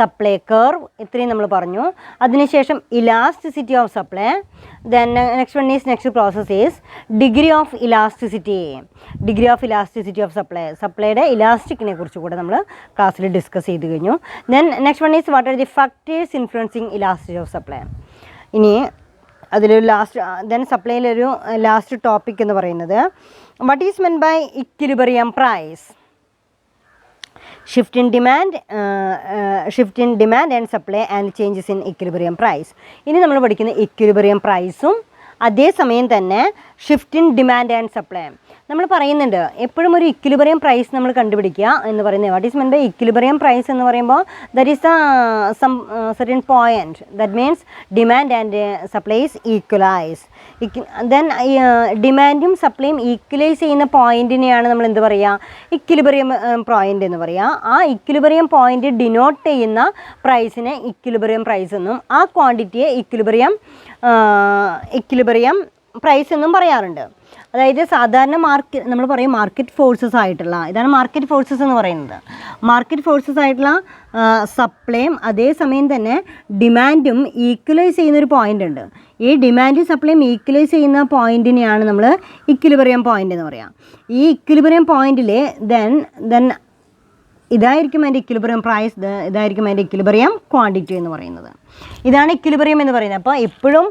supply curve, ഇത്രയും നമ്മൾ പറഞ്ഞു. അതിനുശേഷം elasticity of supply. Then next one is next process is degree of elasticity, degree of elasticity of supply, സപ്ലൈയുടെ ഇലാസ്റ്റിക്കിനെ കുറിച്ച് കൂടെ നമ്മൾ ക്ലാസ്സിൽ ഡിസ്കസ് ചെയ്ത് കഴിഞ്ഞു. Then next one is what are the factors influencing elasticity of supply. ഇനി അതിലൊരു ദെൻ സപ്ലൈയിലൊരു ലാസ്റ്റ് ടോപ്പിക് എന്ന് പറയുന്നത് what is meant by equilibrium price, shift in demand and supply and changes in equilibrium price. ഇനി നമ്മൾ പഠിക്കുന്ന ഇക്വിലിബ്രിയം പ്രൈസും അതേസമയം തന്നെ shift in demand and supply. നമ്മൾ പറയുന്നുണ്ട് എപ്പോഴും ഒരു ഇക്വിലിബ്രിയം പ്രൈസ് നമ്മൾ കണ്ടുപിടിക്കുക എന്ന് പറയുന്നത്. What is meant by equilibrium price എന്ന് പറയുമ്പോൾ that is some certain point, that means demand and supplies equalise. Then ഡിമാൻഡും സപ്ലൈയും ഈക്വലൈസ് ചെയ്യുന്ന പോയിൻറ്റിനെയാണ് നമ്മൾ എന്ത് പറയുക, ഇക്വിലിബ്രിയം പോയിൻ്റ് എന്ന് പറയുക. ആ ഇക്വിലിബ്രിയം പോയിൻ്റ് ഡിനോട്ട് ചെയ്യുന്ന പ്രൈസിനെ ഇക്വിലിബ്രിയം പ്രൈസ് എന്നും ആ ക്വാണ്ടിറ്റിയെ ഇക്വിലിബ്രിയം പ്രൈസ് എന്നും പറയാറുണ്ട്. അതായത് സാധാരണ നമ്മൾ പറയും മാർക്കറ്റ് ഫോഴ്സസ് ആയിട്ടുള്ള, ഇതാണ് മാർക്കറ്റ് ഫോഴ്സസ് എന്ന് പറയുന്നത്. മാർക്കറ്റ് ഫോഴ്സസ് ആയിട്ടുള്ള സപ്ലൈയും അതേസമയം തന്നെ ഡിമാൻഡും ഈക്വലൈസ് ചെയ്യുന്നൊരു പോയിൻ്റ് ഉണ്ട്. ഈ ഡിമാൻഡും സപ്ലൈയും ഈക്വലൈസ് ചെയ്യുന്ന പോയിൻറ്റിനെയാണ് നമ്മൾ ഇക്വിലിബ്രിയം പോയിൻ്റ് എന്ന് പറയാം. ഈ ഇക്വിലിബ്രിയം പോയിൻറ്റിൽ ദെൻ ഇതായിരിക്കും അതിൻ്റെ ഇക്വിലിബ്രിയം പ്രൈസ്, ഇതായിരിക്കും അതിൻ്റെ ഇക്വിലിബ്രിയം ക്വാണ്ടിറ്റി എന്ന് പറയുന്നത്. ഇതാണ് ഇക്വിലിബ്രിയം എന്ന് പറയുന്നത്. അപ്പോൾ എപ്പോഴും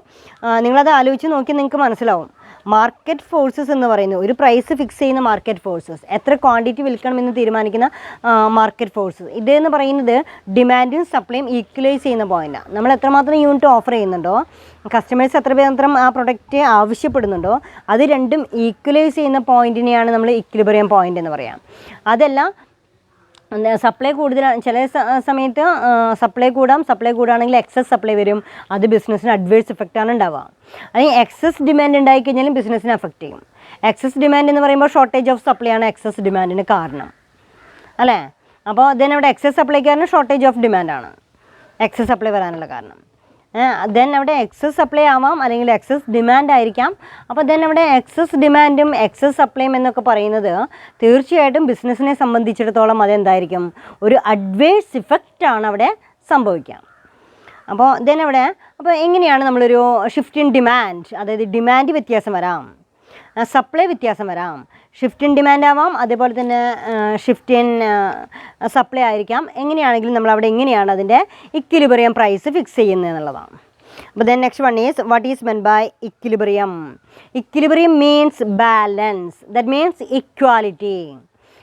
നിങ്ങളത് ആലോചിച്ച് നോക്കി നിങ്ങൾക്ക് മനസ്സിലാവും. മാർക്കറ്റ് ഫോഴ്സസ് എന്ന് പറയുന്നത് ഒരു പ്രൈസ് ഫിക്സ് ചെയ്യുന്ന മാർക്കറ്റ് ഫോഴ്സസ്, എത്ര ക്വാണ്ടിറ്റി വിൽക്കണമെന്ന് തീരുമാനിക്കുന്ന മാർക്കറ്റ് ഫോഴ്സസ്. ഇതെന്ന് പറയുന്നത് ഡിമാൻഡും സപ്ലൈയും ഈക്വലൈസ് ചെയ്യുന്ന പോയിൻ്റാണ്. നമ്മൾ എത്രമാത്രം യൂണിറ്റ് ഓഫർ ചെയ്യുന്നുണ്ടോ, കസ്റ്റമേഴ്സ് എത്രമാത്രം ആ പ്രൊഡക്റ്റ് ആവശ്യപ്പെടുന്നുണ്ടോ, അത് രണ്ടും ഈക്വലൈസ് ചെയ്യുന്ന പോയിൻറ്റിനെയാണ് നമ്മൾ ഇക്വിലിബ്രിയം പോയിൻ്റ് എന്ന് പറയാം. അതല്ല സപ്ലൈ കൂടുതലാണ്, ചില സമയത്ത് സപ്ലൈ കൂടുകയാണെങ്കിൽ എക്സസ് സപ്ലൈ വരും, അത് ബിസിനസ്സിന് അഡ്വേഴ്സ് ഇഫക്റ്റാണ് ഉണ്ടാവുക. അല്ലെങ്കിൽ എക്സസ് ഡിമാൻഡ് ഉണ്ടായിക്കഴിഞ്ഞാലും ബിസിനസ്സിനെ അഫക്റ്റ് ചെയ്യും. എക്സസ് ഡിമാൻഡ് എന്ന് പറയുമ്പോൾ ഷോർട്ടേജ് ഓഫ് സപ്ലൈ ആണ് എക്സസ് ഡിമാൻഡിന് കാരണം, അല്ലേ? അപ്പോൾ അവിടെ എക്സസ് സപ്ലൈക്ക് കാരണം ഷോർട്ടേജ് ഓഫ് ഡിമാൻഡാണ് എക്സസ് സപ്ലൈ വരാനുള്ള കാരണം. ദെൻ അവിടെ എക്സസ് സപ്ലൈ ആവാം, അല്ലെങ്കിൽ എക്സസ് ഡിമാൻഡ് ആയിരിക്കാം. അപ്പോൾ അവിടെ എക്സസ് ഡിമാൻഡും എക്സസ് സപ്ലൈയും എന്നൊക്കെ പറയുന്നത് തീർച്ചയായിട്ടും ബിസിനസ്സിനെ സംബന്ധിച്ചിടത്തോളം അതെന്തായിരിക്കും, ഒരു അഡ്വേഴ്സ് ഇഫക്റ്റാണ് അവിടെ സംഭവിക്കാം. അപ്പോൾ അപ്പോൾ എങ്ങനെയാണ് നമ്മളൊരു ഷിഫ്റ്റ് ഇൻ ഡിമാൻഡ്, അതായത് ഡിമാൻഡ് വ്യത്യാസം വരാം, സപ്ലൈ വ്യത്യാസം വരാം, ഷിഫ്റ്റ് ഇൻ ഡിമാൻഡ് ആവാം, അതേപോലെ തന്നെ ഷിഫ്റ്റ് ഇൻ സപ്ലൈ ആയിരിക്കാം. എങ്ങനെയാണെങ്കിലും നമ്മളവിടെ എങ്ങനെയാണ് അതിൻ്റെ ഇക്വിലിബ്രിയം പ്രൈസ് ഫിക്സ് ചെയ്യുന്നത് എന്നുള്ളതാണ്. അപ്പോൾ then next one is what is meant by equilibrium. Equilibrium means balance, that means equality.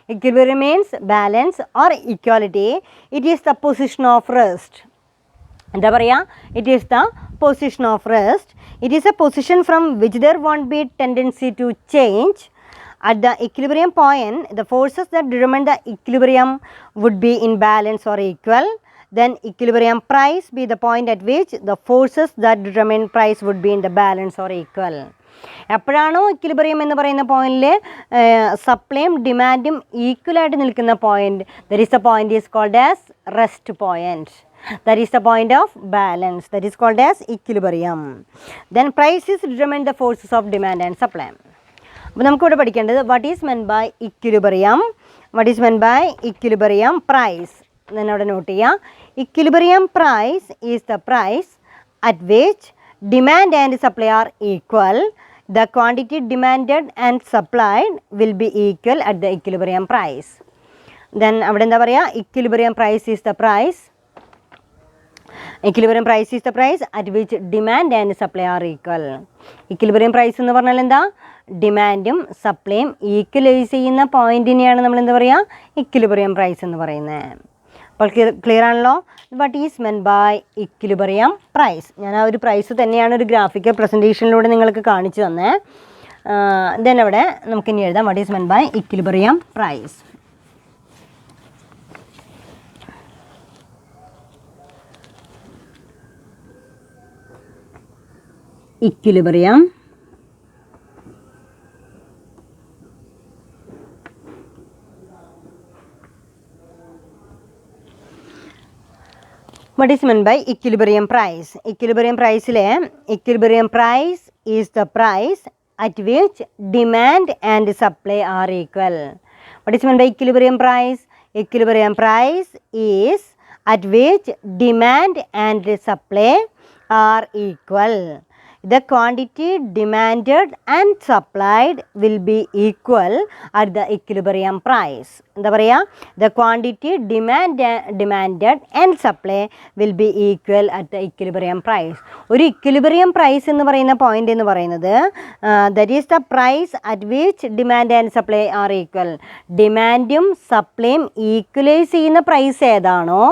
Equilibrium means balance or equality. It is the position of rest. എന്താ പറയുക? It is the position of rest. It is a position from which there won't be tendency to change. At the equilibrium point, the forces that determine the equilibrium would be in balance or equal. then equilibrium price be the point at which the forces that determine price would be in the balance or equal. എപ്പോഴാണോ ഇക്വിലിബ്രിയം എന്ന് പറയുന്ന പോയിന്റിൽ സപ്ലൈയും ഡിമാൻഡും ഈക്വലായിട്ട് നിൽക്കുന്ന point, that is the point is called as rest point. That is the point of balance. That is called as equilibrium. Then prices determine the forces of demand and supply. അപ്പോൾ നമുക്കിവിടെ പഠിക്കേണ്ടത് what is meant by equilibrium. What is meant by equilibrium price. എന്നോട് നോട്ട് ചെയ്യാം. Equilibrium price is the price at which demand and supply are equal. The quantity demanded and supplied will be equal at the equilibrium price. Then അവിടെ എന്താ പറയുക, equilibrium price is the price. Equilibrium price is the price at which demand and supply are equal. Equilibrium price എന്ന് പറഞ്ഞാൽ എന്താ, ഡിമാൻഡും സപ്ലൈയും ഈക്വലൈസ് ചെയ്യുന്ന പോയിന്റിനെയാണ് നമ്മൾ എന്താ പറയുക, ഇക്വിലിബ്രിയം പ്രൈസ് എന്ന് പറയുന്നത്. അപ്പോൾ ക്ലിയർ ആണല്ലോ. What is meant by equilibrium price. ഞാൻ ആ ഒരു പ്രൈസ് തന്നെയാണ് ഒരു ഗ്രാഫിക്കൽ പ്രസൻറ്റേഷനിലൂടെ നിങ്ങൾക്ക് കാണിച്ചു തന്നെ. ദെൻ അവിടെ നമുക്കിനി എഴുതാം what is meant by equilibrium price. Equilibrium what is meant by equilibrium price. Equilibrium price le equilibrium price is the price at which demand and supply are equal. What is meant by equilibrium price? Equilibrium price is at which demand and supply are equal. The quantity demanded and supplied will be equal at the equilibrium price. എന്താ പറയുക, the quantity demanded and supply will be equal at the equilibrium price. ഒരു equilibrium price എന്ന് പറയുന്ന പോയിന്റ് എന്ന് പറയുന്നത് that is the price at which demand and supply are equal. ഡിമാൻഡും സപ്ലൈയും ഈക്വലൈസ് ചെയ്യുന്ന പ്രൈസ് ഏതാണോ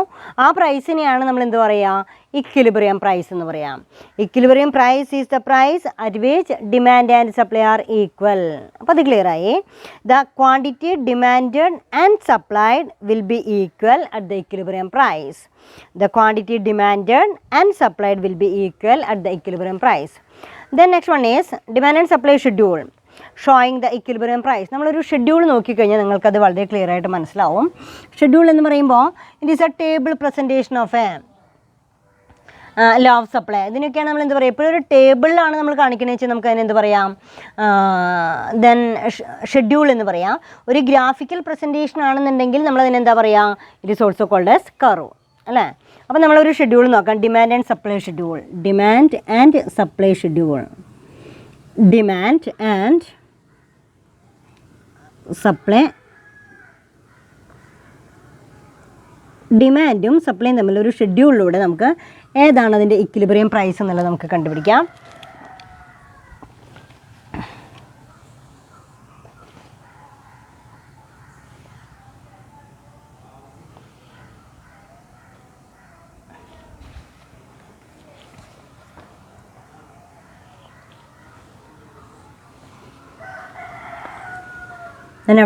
ആ പ്രൈസിനെയാണ് നമ്മൾ എന്ത് പറയുക, ഇക്വിലിബ്രിയം പ്രൈസ് എന്ന് പറയാം. Equilibrium price is the price at which demand and supply are equal. അപ്പോൾ അത് ക്ലിയർ ആയി. The quantity demanded and supplied will be equal at the equilibrium price. The quantity demanded and supplied will be equal at the equilibrium price. Then next one is demand and supply schedule showing the equilibrium price. നമ്മളൊരു ഷെഡ്യൂൾ നോക്കിക്കഴിഞ്ഞാൽ നിങ്ങൾക്കത് വളരെ ക്ലിയർ ആയിട്ട് മനസ്സിലാവും. ഷെഡ്യൂൾ എന്ന് പറയുമ്പോൾ it is A table presentation of a law of supply. ഇതിനൊക്കെയാണ് നമ്മൾ എന്ത് പറയുക, എപ്പോഴും ഒരു ടേബിളിലാണ് നമ്മൾ കാണിക്കുന്നത് വെച്ചാൽ നമുക്ക് അതിന് എന്ത് പറയാം, ദെൻ ഷെഡ്യൂൾ എന്ന് പറയാം. ഒരു ഗ്രാഫിക്കൽ പ്രസൻറ്റേഷൻ ആണെന്നുണ്ടെങ്കിൽ നമ്മളതിന് എന്താ പറയുക, it is also called as curve അല്ലേ. അപ്പോൾ നമ്മളൊരു ഷെഡ്യൂൾ നോക്കാം, demand and supply schedule. Demand and supply schedule. Demand and supply, ഡിമാൻഡും സപ്ലൈയും തമ്മിലൊരു ഷെഡ്യൂളിലൂടെ നമുക്ക് ഏതാണ് അതിൻ്റെ ഇക്വിലിബ്രിയം പ്രൈസ് എന്നുള്ളത് നമുക്ക് കണ്ടുപിടിക്കാം.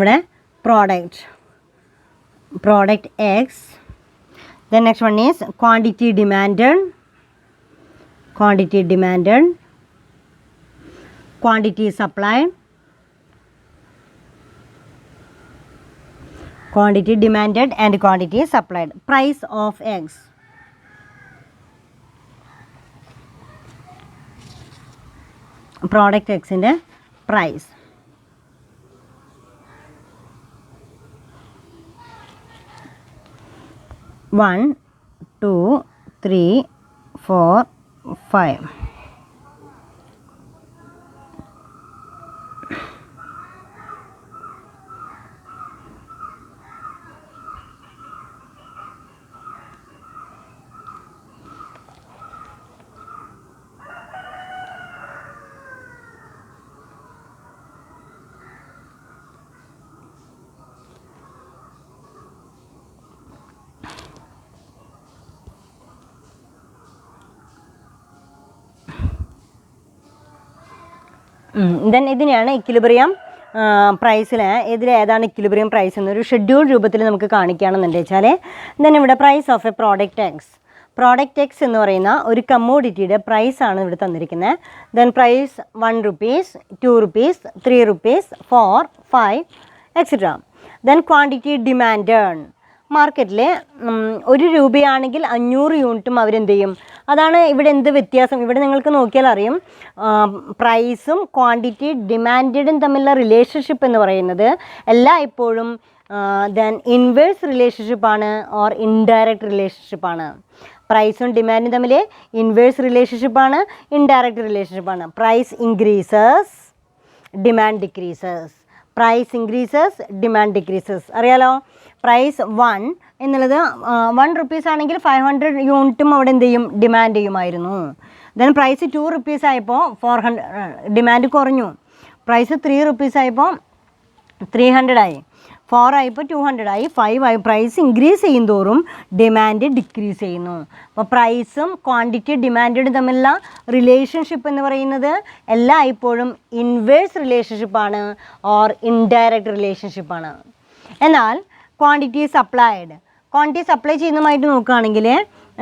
അവിടെ product X. Then next one is quantity demanded, quantity supplied, quantity demanded and quantity supplied. Price of eggs. Product X inde price. One, 2, 3, 4, 5. Then ഇതിനെയാണ് ഇക്വിലിബ്രിയം പ്രൈസിൽ ഏതാണ് ഇക്വിലിബ്രിയം പ്രൈസ് എന്നൊരു ഷെഡ്യൂൾ രൂപത്തിൽ നമുക്ക് കാണിക്കുകയാണെന്നുണ്ട് വെച്ചാൽ ദെൻ ഇവിടെ price of a product X എന്ന് പറയുന്ന ഒരു കമ്മോഡിറ്റിയുടെ പ്രൈസാണ് ഇവിടെ തന്നിരിക്കുന്നത്. Then price 1 rupees, 2 rupees, 3 rupees, 4, 5 etcetera. Then quantity demanded മാർക്കറ്റിൽ 1 രൂപയാണെങ്കിൽ 500 യൂണിറ്റും അവരെന്ത് ചെയ്യും? അതാണ് ഇവിടെ എന്ത് വ്യത്യാസം. ഇവിടെ നിങ്ങൾക്ക് നോക്കിയാൽ അറിയും പ്രൈസും ക്വാണ്ടിറ്റി ഡിമാൻഡും തമ്മിലുള്ള റിലേഷൻഷിപ്പ് എന്ന് പറയുന്നത് എല്ലായ്പ്പോഴും ദെൻ ഇൻവേഴ്സ് റിലേഷൻഷിപ്പാണ് ഓർ ഇൻഡയറക്റ്റ് റിലേഷൻഷിപ്പാണ്. പ്രൈസും ഡിമാൻഡും തമ്മിൽ ഇൻവേഴ്സ് റിലേഷൻഷിപ്പാണ്, ഇൻഡയറക്റ്റ് റിലേഷൻഷിപ്പാണ്. Price increases, demand decreases. Price increases, demand decreases. അറിയാലോ, പ്രൈസ് 1 എന്നുള്ളത് 1 rupees ആണെങ്കിൽ 500 യൂണിറ്റും അവിടെ എന്ത് ചെയ്യും? ഡിമാൻഡ് ചെയ്യുമായിരുന്നു. ദെൻ പ്രൈസ് 2 rupees ആയപ്പോൾ 400 ഡിമാൻഡ് കുറഞ്ഞു. പ്രൈസ് 3 rupees ആയപ്പോൾ 300 ആയി. 4 ആയപ്പോൾ 200 ആയി. 5 ആയി. പ്രൈസ് ഇൻക്രീസ് ചെയ്യും തോറും ഡിമാൻഡ് ഡിക്രീസ് ചെയ്യുന്നു. അപ്പോൾ പ്രൈസും ക്വാണ്ടിറ്റി ഡിമാൻഡും തമ്മിലുള്ള റിലേഷൻഷിപ്പ് എന്ന് പറയുന്നത് എല്ലായ്പ്പോഴും ഇൻവേഴ്സ് റിലേഷൻഷിപ്പാണ് ഓർ ഇൻഡയറക്റ്റ് റിലേഷൻഷിപ്പാണ്. എന്നാൽ ക്വാണ്ടിറ്റി സപ്ലൈ ചെയ്യുന്നതുമായിട്ട് നോക്കുകയാണെങ്കിൽ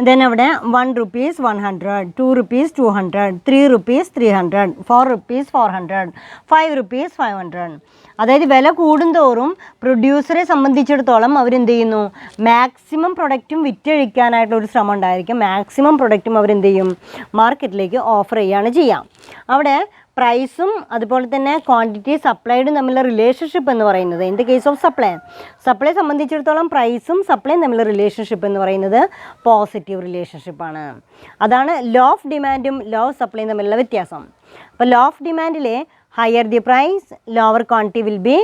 ദെൻ അവിടെ 1 rupees 100, 2 rupees 200, 3 rupees 300, 4 rupees 400, 5 rupees 500. അതായത് വില കൂടുന്തോറും പ്രൊഡ്യൂസറെ സംബന്ധിച്ചിടത്തോളം അവരെന്ത് ചെയ്യുന്നു? മാക്സിമം പ്രൊഡക്റ്റും വിറ്റഴിക്കാനായിട്ടുള്ള ഒരു ശ്രമം ഉണ്ടായിരിക്കും. മാക്സിമം പ്രൊഡക്റ്റും അവരെന്ത് ചെയ്യും? മാർക്കറ്റിലേക്ക് ഓഫർ ചെയ്യുകയാണ് ചെയ്യുക. അവിടെ പ്രൈസും അതുപോലെ തന്നെ ക്വാണ്ടിറ്റി സപ്ലൈഡും തമ്മിലുള്ള റിലേഷൻഷിപ്പ് എന്ന് പറയുന്നത് in the case of supply സംബന്ധിച്ചിടത്തോളം പ്രൈസും സപ്ലൈയും തമ്മിലുള്ള റിലേഷൻഷിപ്പ് എന്ന് പറയുന്നത് പോസിറ്റീവ് റിലേഷൻഷിപ്പാണ്. അതാണ് ലോ ഓഫ് ഡിമാൻഡും ലോ ഓഫ് സപ്ലൈയും തമ്മിലുള്ള വ്യത്യാസം. അപ്പോൾ ലോ ഓഫ് ഡിമാൻഡിലെ higher the price lower quantity will be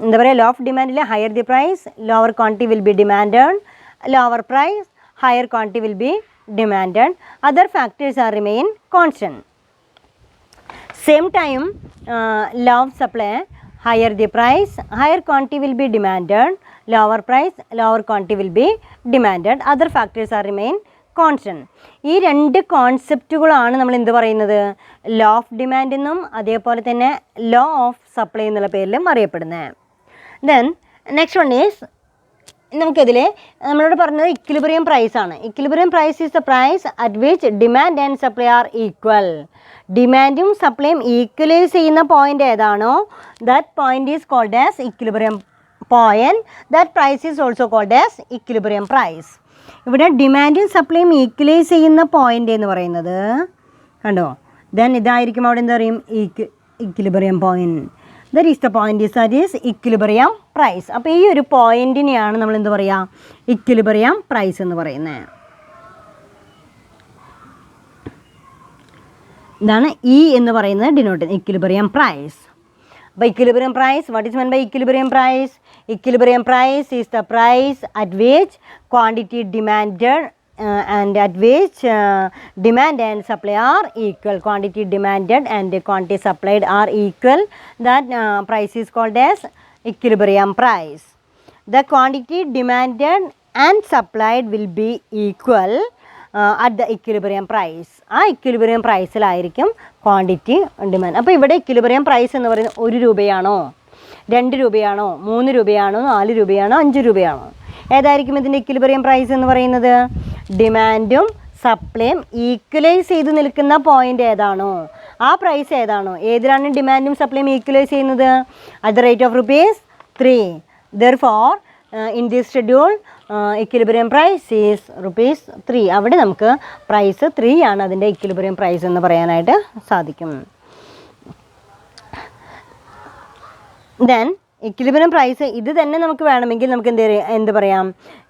എന്താ പറയുക, ലോ ഓഫ് ഡിമാൻഡിലെ higher the price lower quantity will be demanded, lower price higher quantity will be demanded. Other factors are remain constant. Same time, law of supply, higher the price, higher quantity will be demanded, lower price, lower quantity will be demanded. Other factors are remain constant. ഈ 2 കോൺസെപ്റ്റുകളാണ് നമ്മൾ എന്ത് പറയുന്നത്? ലോ ഓഫ് ഡിമാൻഡ് എന്നും അതേപോലെ തന്നെ ലോ ഓഫ് സപ്ലൈ എന്നുള്ള പേരിലും അറിയപ്പെടുന്നത്. ദെൻ നെക്സ്റ്റ് വൺ ഈസ് നമുക്കിതിൽ നമ്മളോട് പറഞ്ഞത് ഇക്വിലിബ്രിയം പ്രൈസാണ്. Equilibrium price is the price at which demand and supply are equal. ഡിമാൻഡും സപ്ലൈയും ഈക്വലൈസ് ചെയ്യുന്ന പോയിൻ്റ് ഏതാണോ that point is called as equilibrium point. That price is also called as equilibrium price. ഇവിടെ ഡിമാൻഡും സപ്ലൈയും ഈക്വലൈസ് ചെയ്യുന്ന പോയിൻ്റ് എന്ന് പറയുന്നത് കണ്ടോ, ദെൻ ഇതായിരിക്കും അവിടെ എന്താ പറയും? Equilibrium point. That is the point that is equilibrium price. അപ്പോൾ ഈ ഒരു പോയിൻറ്റിനെയാണ് നമ്മൾ എന്ത് പറയുക? ഇക്വിലിബ്രിയം പ്രൈസ് എന്ന് പറയുന്നത്. ഇതാണ് ഇ എന്ന് പറയുന്നത് ഡിനോട്ട് ഇക്വിലിബ്രിയം പ്രൈസ്. അപ്പോൾ equilibrium price, what is meant by equilibrium price? Equilibrium price is the price at which quantity demanded and at which demand and supply are equal. Quantity demanded and quantity supplied are equal. That price is called as equilibrium price. The quantity demanded and supplied will be equal at the equilibrium price. ആ equilibrium പ്രൈസിലായിരിക്കും ക്വാണ്ടിറ്റി ഡിമാൻഡ്. അപ്പോൾ ഇവിടെ equilibrium പ്രൈസ് എന്ന് പറയുന്നത് 1 രൂപയാണോ, 2 രൂപയാണോ, 3 രൂപയാണോ, 4 രൂപയാണോ, 5 രൂപയാണോ? ഏതായിരിക്കും ഇതിൻ്റെ ഇക്വിലിബ്രിയം പ്രൈസ് എന്ന് പറയുന്നത്? ഡിമാൻഡും സപ്ലൈയും ഈക്വലൈസ് ചെയ്ത് നിൽക്കുന്ന പോയിൻ്റ് ഏതാണോ ആ പ്രൈസ് ഏതാണോ? ഏതിലാണ് ഡിമാൻഡും സപ്ലൈയും ഈക്വലൈസ് ചെയ്യുന്നത്? At the rate of ₹3. Therefore, in this schedule, equilibrium price is ₹3. അവിടെ നമുക്ക് പ്രൈസ് 3 ആണ് അതിൻ്റെ ഇക്വിലിബ്രിയം പ്രൈസ് എന്ന് പറയാനായിട്ട് സാധിക്കും. ദെൻ ഇക്വിലിബ്രിയം പ്രൈസ് ഇത് തന്നെ നമുക്ക് വേണമെങ്കിൽ നമുക്ക് എന്ത് പറയാം?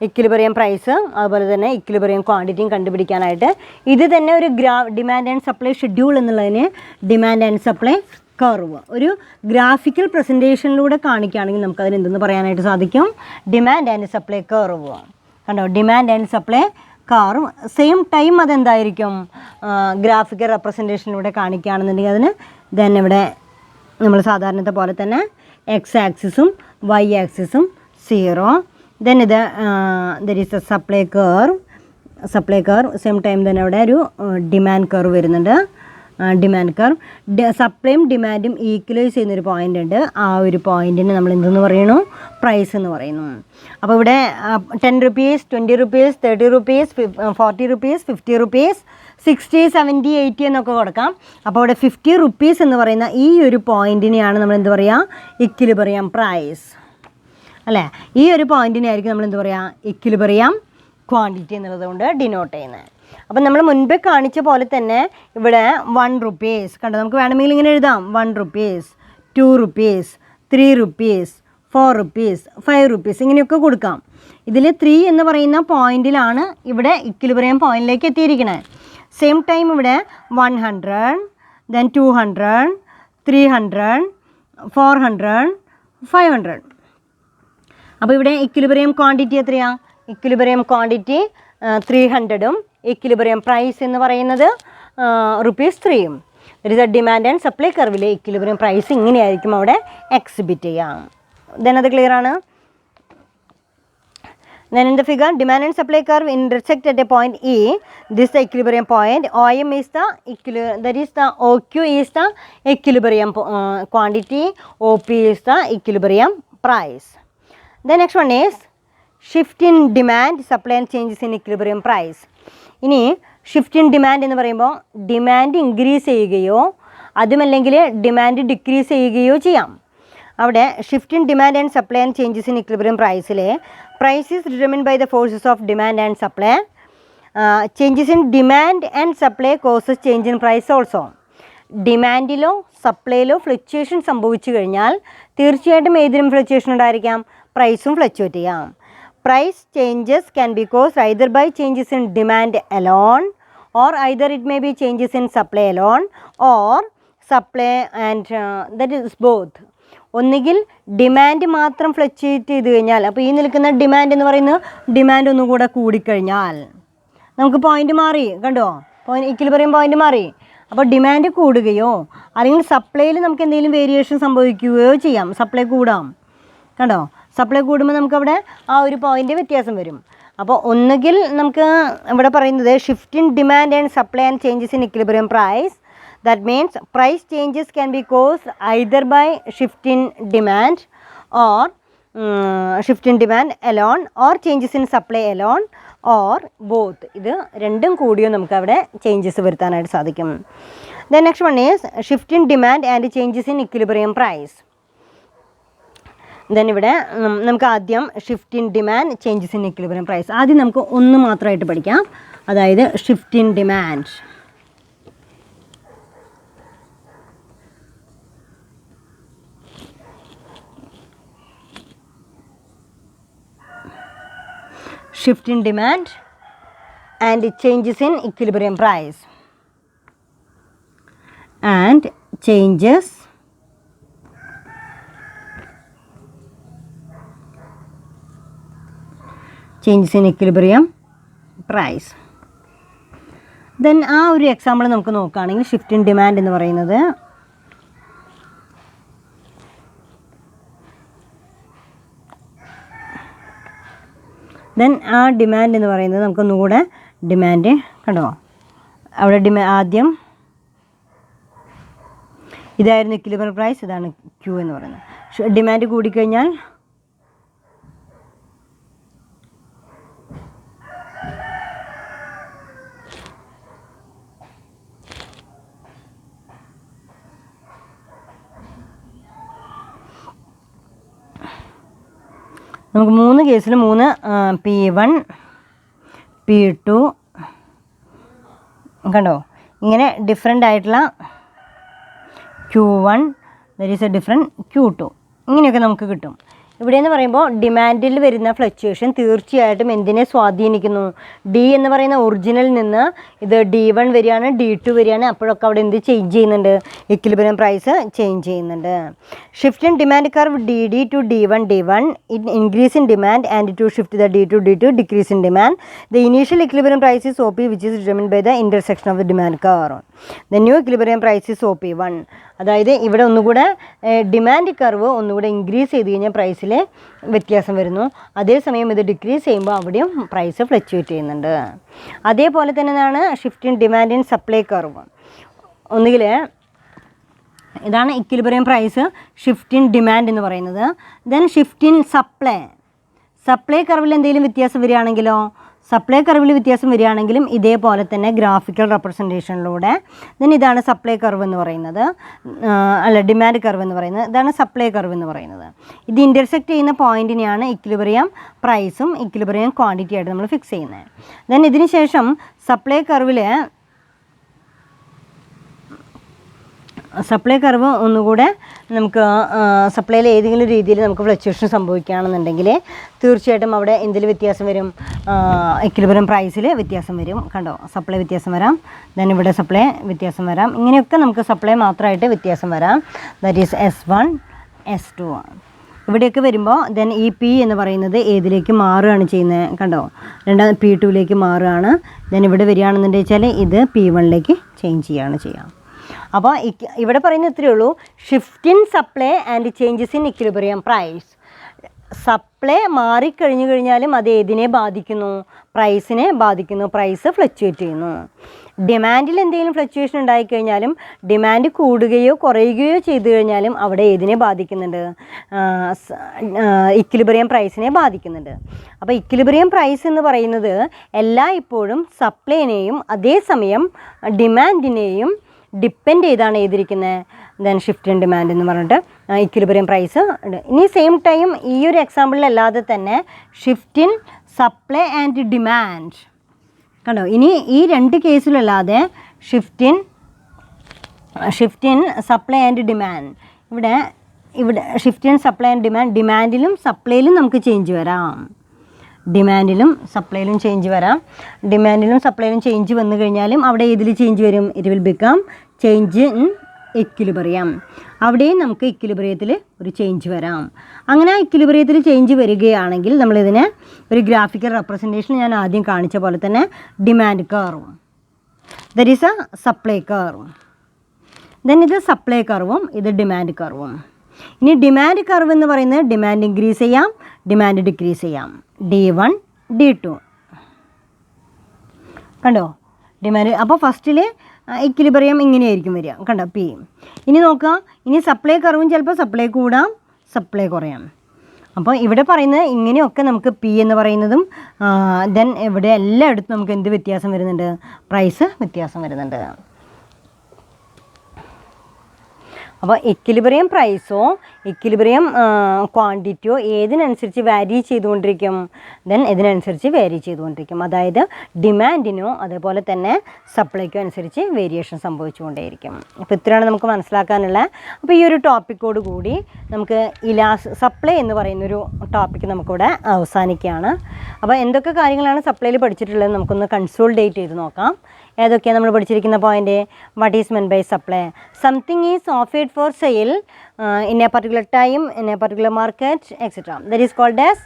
ഇക്വിലിബ്രിയം പ്രൈസ് അതുപോലെ തന്നെ ഇക്വിലിബ്രിയം ക്വാണ്ടിറ്റിയും കണ്ടുപിടിക്കാനായിട്ട് ഇത് തന്നെ ഒരു ഡിമാൻഡ് ആൻഡ് സപ്ലൈ ഷെഡ്യൂൾ എന്നുള്ളതിന് ഡിമാൻഡ് ആൻഡ് സപ്ലൈ കർവ് ഒരു ഗ്രാഫിക്കൽ പ്രസൻറ്റേഷനിലൂടെ കാണിക്കുകയാണെങ്കിൽ നമുക്കതിന് എന്തെന്ന് പറയാനായിട്ട് സാധിക്കും? Demand and supply curve. കണ്ടോ, demand and supply curve. Same time അതെന്തായിരിക്കും? ഗ്രാഫിക്കൽ റെപ്രസെൻറ്റേഷനിലൂടെ കാണിക്കുകയാണെന്നുണ്ടെങ്കിൽ അതിന് ദെൻ ഇവിടെ നമ്മൾ സാധാരണത്തെ പോലെ തന്നെ എക്സ് ആക്സിസും വൈ ആക്സിസും 0. ദെൻ ഇത് there is a supply curve. Same time തന്നെ അവിടെ ഒരു ഡിമാൻഡ് കർവ് വരുന്നുണ്ട്. Demand curve. സപ്ലൈയും ഡിമാൻഡും ഈക്വലൈസ് ചെയ്യുന്നൊരു പോയിൻ്റ് ഉണ്ട്. ആ ഒരു പോയിൻറ്റിന് നമ്മൾ എന്തെന്ന് പറയുന്നു? പ്രൈസ് എന്ന് പറയുന്നു. അപ്പോൾ ഇവിടെ 10 rupees, 20 rupees, 30 rupees, 40 rupees, 50 rupees, 60, 70, 80 എന്നൊക്കെ കൊടുക്കാം. അപ്പോൾ ഇവിടെ 50 rupees എന്ന് പറയുന്ന ഈ ഒരു പോയിൻറ്റിനെയാണ് നമ്മൾ എന്ത് പറയുക? ഇക്വിലിബ്രിയം പ്രൈസ് അല്ലേ? ഈ ഒരു പോയിൻറ്റിനായിരിക്കും നമ്മൾ എന്ത് പറയുക? ഇക്വിലിബ്രിയം ക്വാണ്ടിറ്റി എന്നുള്ളത് കൊണ്ട് ഡിനോട്ട് ചെയ്യുന്നത്. അപ്പം നമ്മൾ മുൻപേ കാണിച്ച പോലെ തന്നെ ഇവിടെ 1 rupees കണ്ടോ, നമുക്ക് വേണമെങ്കിൽ ഇങ്ങനെ എഴുതാം. 1 rupees, 2 rupees, 3 rupees, 4 rupees, 5 rupees ഇങ്ങനെയൊക്കെ കൊടുക്കാം. ഇതിൽ 3 എന്ന് പറയുന്ന പോയിന്റിലാണ് ഇവിടെ ഇക്വിലിബ്രിയം പോയിന്റിലേക്ക് എത്തിയിരിക്കുന്നത്. സെയിം ടൈം ഇവിടെ 100, ദെൻ 200, 300, 400, 500. അപ്പോൾ ഇവിടെ ഇക്വിലിബ്രിയം ക്വാണ്ടിറ്റി എത്രയാണ്? ഇക്വിലിബ്രിയം ക്വാണ്ടിറ്റി 300ഉം ഇക്വിലിബ്രിയം പ്രൈസ് എന്ന് പറയുന്നത് ₹3. That is a demand and supply കർവിലെ ഇക്വിലിബ്രിയം പ്രൈസ് ഇങ്ങനെയായിരിക്കും അവിടെ എക്സിബിറ്റ് ചെയ്യാം. ദെൻ അത് ക്ലിയർ ആണ്. Then in the figure, demand and supply curve intersect at a point E. This is the equilibrium point. OM is the that is the OQ is the equilibrium quantity. OP is the equilibrium price. The next one is shift in demand, supply and changes in equilibrium price. ഇനി ഷിഫ്റ്റ് ഇൻ ഡിമാൻഡ് എന്ന് പറയുമ്പോൾ ഡിമാൻഡ് ഇൻക്രീസ് ചെയ്യുകയോ അതുമല്ലെങ്കിൽ ഡിമാൻഡ് ഡിക്രീസ് ചെയ്യുകയോ ചെയ്യാം. അവിടെ shift in demand and supply and changes in equilibrium പ്രൈസിലെ price is determined by the forces of demand and supply. Changes in demand and supply causes change in price also. ഡിമാൻഡിലോ സപ്ലൈയിലോ ഫ്ലക്ച്വേഷൻ സംഭവിച്ചു കഴിഞ്ഞാൽ തീർച്ചയായിട്ടും ഏതിനും ഫ്ലക്ച്വേഷൻ ഉണ്ടായിരിക്കാം, പ്രൈസും ഫ്ലക്ച്വേറ്റ് ചെയ്യാം. Price changes can be caused either by changes in demand alone, or either it may be changes in supply alone, or supply and that is both. ഒന്നുകിൽ ഡിമാൻഡ് മാത്രം ഫ്ലക്ച്വേറ്റ് ചെയ്ത് കഴിഞ്ഞാൽ, അപ്പോൾ ഈ നിൽക്കുന്ന ഡിമാൻഡ് എന്ന് പറയുന്നത് ഡിമാൻഡ് ഒന്നും കൂടെ കൂടിക്കഴിഞ്ഞാൽ നമുക്ക് പോയിൻ്റ് മാറി, കണ്ടോ, ഇക്വിലിബ്രിയം പോയിൻ്റ് മാറി. അപ്പോൾ ഡിമാൻഡ് കൂടുകയോ അല്ലെങ്കിൽ സപ്ലൈയിൽ നമുക്ക് എന്തെങ്കിലും വേരിയേഷൻ സംഭവിക്കുകയോ ചെയ്യാം. സപ്ലൈ കൂടാം, കണ്ടോ, സപ്ലൈ കൂടുമ്പോൾ നമുക്കവിടെ ആ ഒരു പോയിൻ്റ് വ്യത്യാസം വരും. അപ്പോൾ ഒന്നുകിൽ നമുക്ക് ഇവിടെ പറയുന്നത് shift in demand and supply and changes in equilibrium price. That means price changes can be caused either by shift in demand or shift in demand alone or changes in supply alone or both. ഇത് രണ്ടും കൂടിയോ നമുക്കവിടെ ചേഞ്ചസ് വരുത്താനായിട്ട് സാധിക്കും. Then next one is shift in demand and changes in equilibrium price. Then ഇവിടെ നമുക്ക് ആദ്യം shift in demand changes in equilibrium price ആദ്യം നമുക്ക് ഒന്ന് മാത്രമായിട്ട് പഠിക്കാം. അതായത് shift in demand. Shift in demand and changes in equilibrium price and changes in equilibrium price. Then ആ ഒരു എക്സാമ്പിൾ നമുക്ക് നോക്കുകയാണെങ്കിൽ ഷിഫ്റ്റ് ഇൻ ഡിമാൻഡ് എന്ന് പറയുന്നത് ദെൻ ആ ഡിമാൻഡ് എന്ന് പറയുന്നത് നമുക്കൊന്നുകൂടെ ഡിമാൻഡ് കണ്ടോ, അവിടെ ആദ്യം ഇതായിരുന്നു ഇക്വിലിബ്രിയം പ്രൈസ്, ഇതാണ് ക്യൂ എന്ന് പറയുന്നത്. ഡിമാൻഡ് കൂടിക്കഴിഞ്ഞാൽ നമുക്ക് 3 കേസിൽ 3 P1 P2 കണ്ടോ, ഇങ്ങനെ ഡിഫറെൻ്റ് ആയിട്ടുള്ള Q1 that is A different Q2 ഇങ്ങനെയൊക്കെ നമുക്ക് കിട്ടും. ഇവിടെ എന്ന് പറയുമ്പോൾ ഡിമാൻഡിൽ വരുന്ന ഫ്ലക്ച്വേഷൻ തീർച്ചയായിട്ടും എന്തിനെ സ്വാധീനിക്കുന്നു? ഡി എന്ന് പറയുന്ന ഒറിജിനലിൽ നിന്ന് ഇത് D1 വരികയാണ്, D2 വരികയാണ്. അപ്പോഴൊക്കെ അവിടെ എന്ത് ചേഞ്ച് ചെയ്യുന്നുണ്ട്? ഇക്വിലിബ്രിയം പ്രൈസ് ചേഞ്ച് ചെയ്യുന്നുണ്ട്. Shift in demand curve DD to D1 D1 it increase in demand and to shift the D2 D2 decrease in demand. The initial equilibrium price is OP which is determined by the intersection of the demand curve. The new equilibrium price is OP1. അതായത് ഇവിടെ ഒന്നുകൂടെ ഡിമാൻഡ് കർവ് ഒന്നുകൂടെ ഇൻക്രീസ് ചെയ്ത് കഴിഞ്ഞാൽ പ്രൈസിൽ വ്യത്യാസം വരുന്നു. അതേസമയം ഇത് ഡിക്രീസ് ചെയ്യുമ്പോൾ അവിടെയും പ്രൈസ് ഫ്ലക്ച്വേറ്റ് ചെയ്യുന്നുണ്ട്. അതേപോലെ തന്നെയാണ് shift in demand in supply curve. ഒന്നുകിൽ ഇതാണ് equilibrium price, shift in demand എന്ന് പറയുന്നത്. ദെൻ ഷിഫ്റ്റ് ഇൻ സപ്ലൈ കർവിൽ എന്തെങ്കിലും വ്യത്യാസം വരികയാണെങ്കിലോ, സപ്ലൈ കർവിൽ വ്യത്യാസം വരികയാണെങ്കിലും ഇതേപോലെ തന്നെ ഗ്രാഫിക്കൽ റെപ്രസെൻറ്റേഷനിലൂടെ. ദെൻ ഇതാണ് സപ്ലൈ കർവ് എന്ന് പറയുന്നത്, ഡിമാൻഡ് കർവ് എന്ന് പറയുന്നത്. ഇതാണ് സപ്ലൈ കർവ് എന്ന് പറയുന്നത്. ഇത് ഇൻ്റർസെക്റ്റ് ചെയ്യുന്ന പോയിൻറ്റിനെയാണ് ഇക്വിലിബ്രിയം പ്രൈസും ഇക്വിലിബ്രിയം ക്വാണ്ടിറ്റി ആയിട്ട് നമ്മൾ ഫിക്സ് ചെയ്യുന്നത്. ദെൻ ഇതിന് ശേഷം സപ്ലൈ കർവ് ഒന്നുകൂടെ നമുക്ക് സപ്ലൈയിൽ ഏതെങ്കിലും രീതിയിൽ നമുക്ക് ഫ്ലക്ച്വേഷൻ സംഭവിക്കുകയാണെന്നുണ്ടെങ്കിൽ തീർച്ചയായിട്ടും അവിടെ എന്തിൽ വ്യത്യാസം വരും, ഇക്വിലിബ്രിയം പ്രൈസിൽ വ്യത്യാസം വരും. കണ്ടോ, സപ്ലൈ വ്യത്യാസം വരാം, ദെൻ ഇവിടെ സപ്ലൈ വ്യത്യാസം വരാം. ഇങ്ങനെയൊക്കെ നമുക്ക് സപ്ലൈ മാത്രമായിട്ട് വ്യത്യാസം വരാം. That is S1 S2. ഇവിടെയൊക്കെ വരുമ്പോൾ ദെൻ ഈ പി എന്ന് പറയുന്നത് ഏതിലേക്ക് മാറുകയാണ് ചെയ്യുന്നത്, കണ്ടോ, P2ലേക്ക് മാറുകയാണ്. ദെൻ ഇവിടെ വരികയാണെന്നുണ്ടെന്ന് വെച്ചാൽ ഇത് P1ലേക്ക് ചേഞ്ച് ചെയ്യുകയാണ് ചെയ്യുക. അപ്പോൾ ഇവിടെ പറയുന്നത് ഇത്രയേ ഉള്ളൂ, shift in supply and changes in equilibrium price. Supply മാറിക്കഴിഞ്ഞു കഴിഞ്ഞാലും അത് ഏതിനെ ബാധിക്കുന്നു, പ്രൈസിനെ ബാധിക്കുന്നു, പ്രൈസ് ഫ്ലക്ച്വേറ്റ് ചെയ്യുന്നു. ഡിമാൻഡിൽ എന്തെങ്കിലും ഫ്ലക്ച്വേഷൻ ഉണ്ടായിക്കഴിഞ്ഞാലും, ഡിമാൻഡ് കൂടുകയോ കുറയുകയോ ചെയ്തു കഴിഞ്ഞാലും അവിടെ ഏതിനെ ബാധിക്കുന്നുണ്ട്, ഇക്വിലിബ്രിയം പ്രൈസിനെ ബാധിക്കുന്നുണ്ട്. അപ്പോൾ ഇക്വിലിബ്രിയം പ്രൈസ് എന്ന് പറയുന്നത് എല്ലായ്പ്പോഴും സപ്ലൈനെയും അതേസമയം ഡിമാൻഡിനെയും ഡിപ്പെൻഡ് ചെയ്താണ് ചെയ്തിരിക്കുന്നത്. ദെൻ ഷിഫ്റ്റ് ഇൻ ഡിമാൻഡ് എന്ന് പറഞ്ഞിട്ട് ഇക്വിലിബ്രിയം പ്രൈസ് ഉണ്ട്. ഇനി സെയിം ടൈം ഈ ഒരു എക്സാമ്പിളിലല്ലാതെ തന്നെ shift in supply and demand കണ്ടോ, ഇനി ഈ രണ്ട് കേസിലല്ലാതെ shift in supply and demand, ഇവിടെ ഷിഫ്റ്റ് ഇൻ സപ്ലൈ ആൻഡ് ഡിമാൻഡിലും സപ്ലൈയിലും നമുക്ക് ചേഞ്ച് വരാം. ഡിമാൻഡിലും സപ്ലൈയിലും ചേഞ്ച് വന്നു കഴിഞ്ഞാലും അവിടെ ഏതിൽ ചേഞ്ച് വരും, it will become change in equilibrium. അവിടെയും നമുക്ക് ഇക്വിലിബ്രിയത്തിൽ ഒരു ചേഞ്ച് വരാം. അങ്ങനെ ആ ഇക്വിലിബ്രിയത്തിൽ ചേഞ്ച് വരികയാണെങ്കിൽ നമ്മളിതിനെ ഒരു ഗ്രാഫിക്കൽ റെപ്രസെൻറ്റേഷൻ ഞാൻ ആദ്യം കാണിച്ച പോലെ തന്നെ demand curve, that is a supply curve. Then ഇത് സപ്ലൈ കർവും ഇത് ഡിമാൻഡ് കർവും. ഇനി ഡിമാൻഡ് കർവ് എന്ന് പറയുന്നത് ഡിമാൻഡ് ഇൻക്രീസ് ചെയ്യാം, ഡിമാൻഡ് ഡിക്രീസ് ചെയ്യാം. D1 D2 കണ്ടോ ഡിമാൻഡ്. അപ്പോൾ ഫസ്റ്റിൽ ഇക്വിലിബ്രിയം ഇങ്ങനെയായിരിക്കും വരിക, കണ്ടോ പി. ഇനി നോക്കുക, ഇനി സപ്ലൈ കർവും ചിലപ്പോൾ സപ്ലൈ കൂടാം, സപ്ലൈ കുറയാം. അപ്പോൾ ഇവിടെ പറയുന്നത് ഇങ്ങനെയൊക്കെ നമുക്ക് പി എന്ന് പറയുന്നതും ദെൻ ഇവിടെ എല്ലായിടത്തും നമുക്ക് എന്ത് വ്യത്യാസം വരുന്നുണ്ട്, പ്രൈസ് വ്യത്യാസം വരുന്നുണ്ട്. അപ്പോൾ ഇക്വിലിബ്രിയം പ്രൈസോ ഇക്വിലിബ്രിയം ക്വാണ്ടിറ്റിയോ ഏതിനനുസരിച്ച് വാരി ചെയ്തുകൊണ്ടിരിക്കും, ദെൻ ഇതിനനുസരിച്ച് വാരി ചെയ്തുകൊണ്ടിരിക്കും. അതായത് ഡിമാൻഡിനോ അതേപോലെ തന്നെ സപ്ലൈക്കോ അനുസരിച്ച് വേരിയേഷൻ സംഭവിച്ചുകൊണ്ടേയിരിക്കും. അപ്പോൾ ഇത്രയാണ് നമുക്ക് മനസ്സിലാക്കാനുള്ള. അപ്പോൾ ഈ ഒരു ടോപ്പിക്കോട് കൂടി നമുക്ക് സപ്ലൈ എന്ന് പറയുന്നൊരു ടോപ്പിക്ക് നമുക്കിവിടെ അവസാനിക്കുകയാണ്. അപ്പോൾ എന്തൊക്കെ കാര്യങ്ങളാണ് സപ്ലൈയിൽ പഠിച്ചിട്ടുള്ളത് നമുക്കൊന്ന് കൺസോൾഡേറ്റ് ചെയ്ത് നോക്കാം. ഏതൊക്കെയാണ് നമ്മൾ പഠിച്ചിരിക്കുന്ന point? What is meant by supply? Something is offered for sale in a particular time in a particular market etcetera, that is called as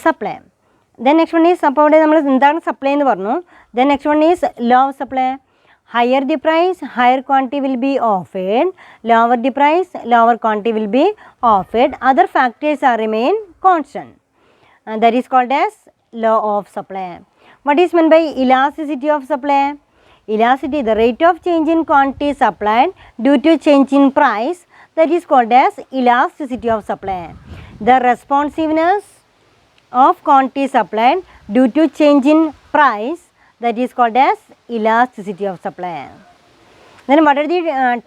supply. Then next one is, അപ്പോൾ അവിടെ നമ്മൾ എന്താണ് സപ്ലൈ എന്ന് പറഞ്ഞു. Then next one is law of supply. Higher the price higher quantity will be offered, lower the price lower quantity will be offered, other factors are remain constant, that is called as law of supply. What is meant by elasticity of supply? Elasticity, the rate of change in quantity supplied due to change in price, that is called as elasticity of supply. The responsiveness of quantity supplied due to change in price, that is called as elasticity of supply. Then what are the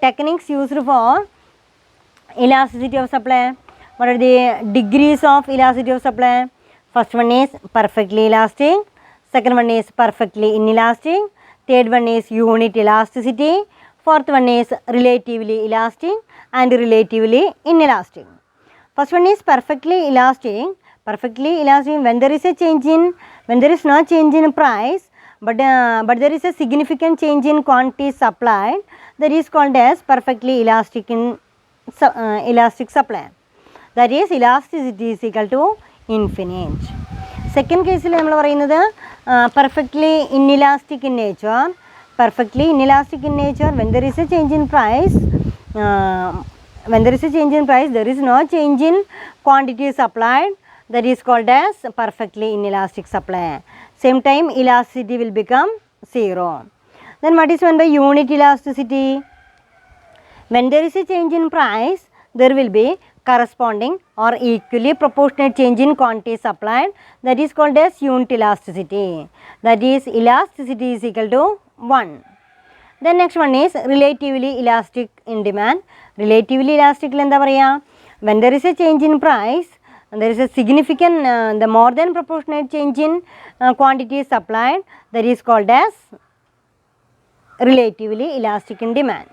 techniques used for elasticity of supply? What are the degrees of elasticity of supply? First one is perfectly elastic. Second one is perfectly inelastic. Third one is unit elasticity. Fourth one is relatively elastic and relatively inelastic. First one is perfectly elastic. Perfectly elastic when there is a change in, when there is no change in price, but there is a significant change in quantity supplied, that is called as perfectly elastic in elastic supply. That is elasticity is equal to infinite. Second കേസിൽ നമ്മൾ പറയുന്നത് perfectly inelastic in nature. Perfectly inelastic in nature when there is a change in price, there is no change in quantity supplied, that is called as perfectly inelastic supply. Same time elasticity will become 0. Then what is meant by unit elasticity? When there is a change in price, there will be corresponding or equally proportionate change in quantity supplied. That is called as unit elasticity. That is, elasticity is equal to 1. Then next one is relatively elastic in demand. Relatively elastic when there is a change in price, there is a significant the more than proportionate change in quantity supplied, that is called as relatively elastic in demand.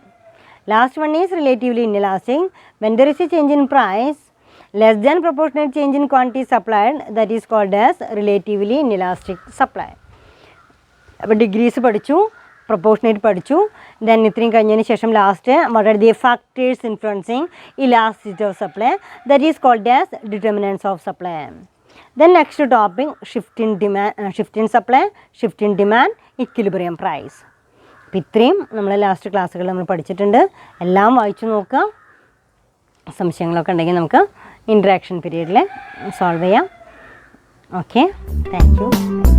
Last one is relatively inelastic. When there is a change in price less than proportionate change in quantity supplied, that is called as relatively inelastic supply. Degrees padichu, proportionate padichu, then itriyum kanjayinu shesham last what are the factors influencing elasticity of supply, that is called as determinants of supply. Then next topic, shift in demand, shift in supply, shift in demand, equilibrium price. അപ്പോൾ ഇത്രയും നമ്മൾ ലാസ്റ്റ് ക്ലാസ്സുകൾ നമ്മൾ പഠിച്ചിട്ടുണ്ട്. എല്ലാം വായിച്ചു നോക്കുക. സംശയങ്ങളൊക്കെ ഉണ്ടെങ്കിൽ നമുക്ക് ഇൻട്രാക്ഷൻ പീരീഡിൽ സോൾവ് ചെയ്യാം. Okay, thank you.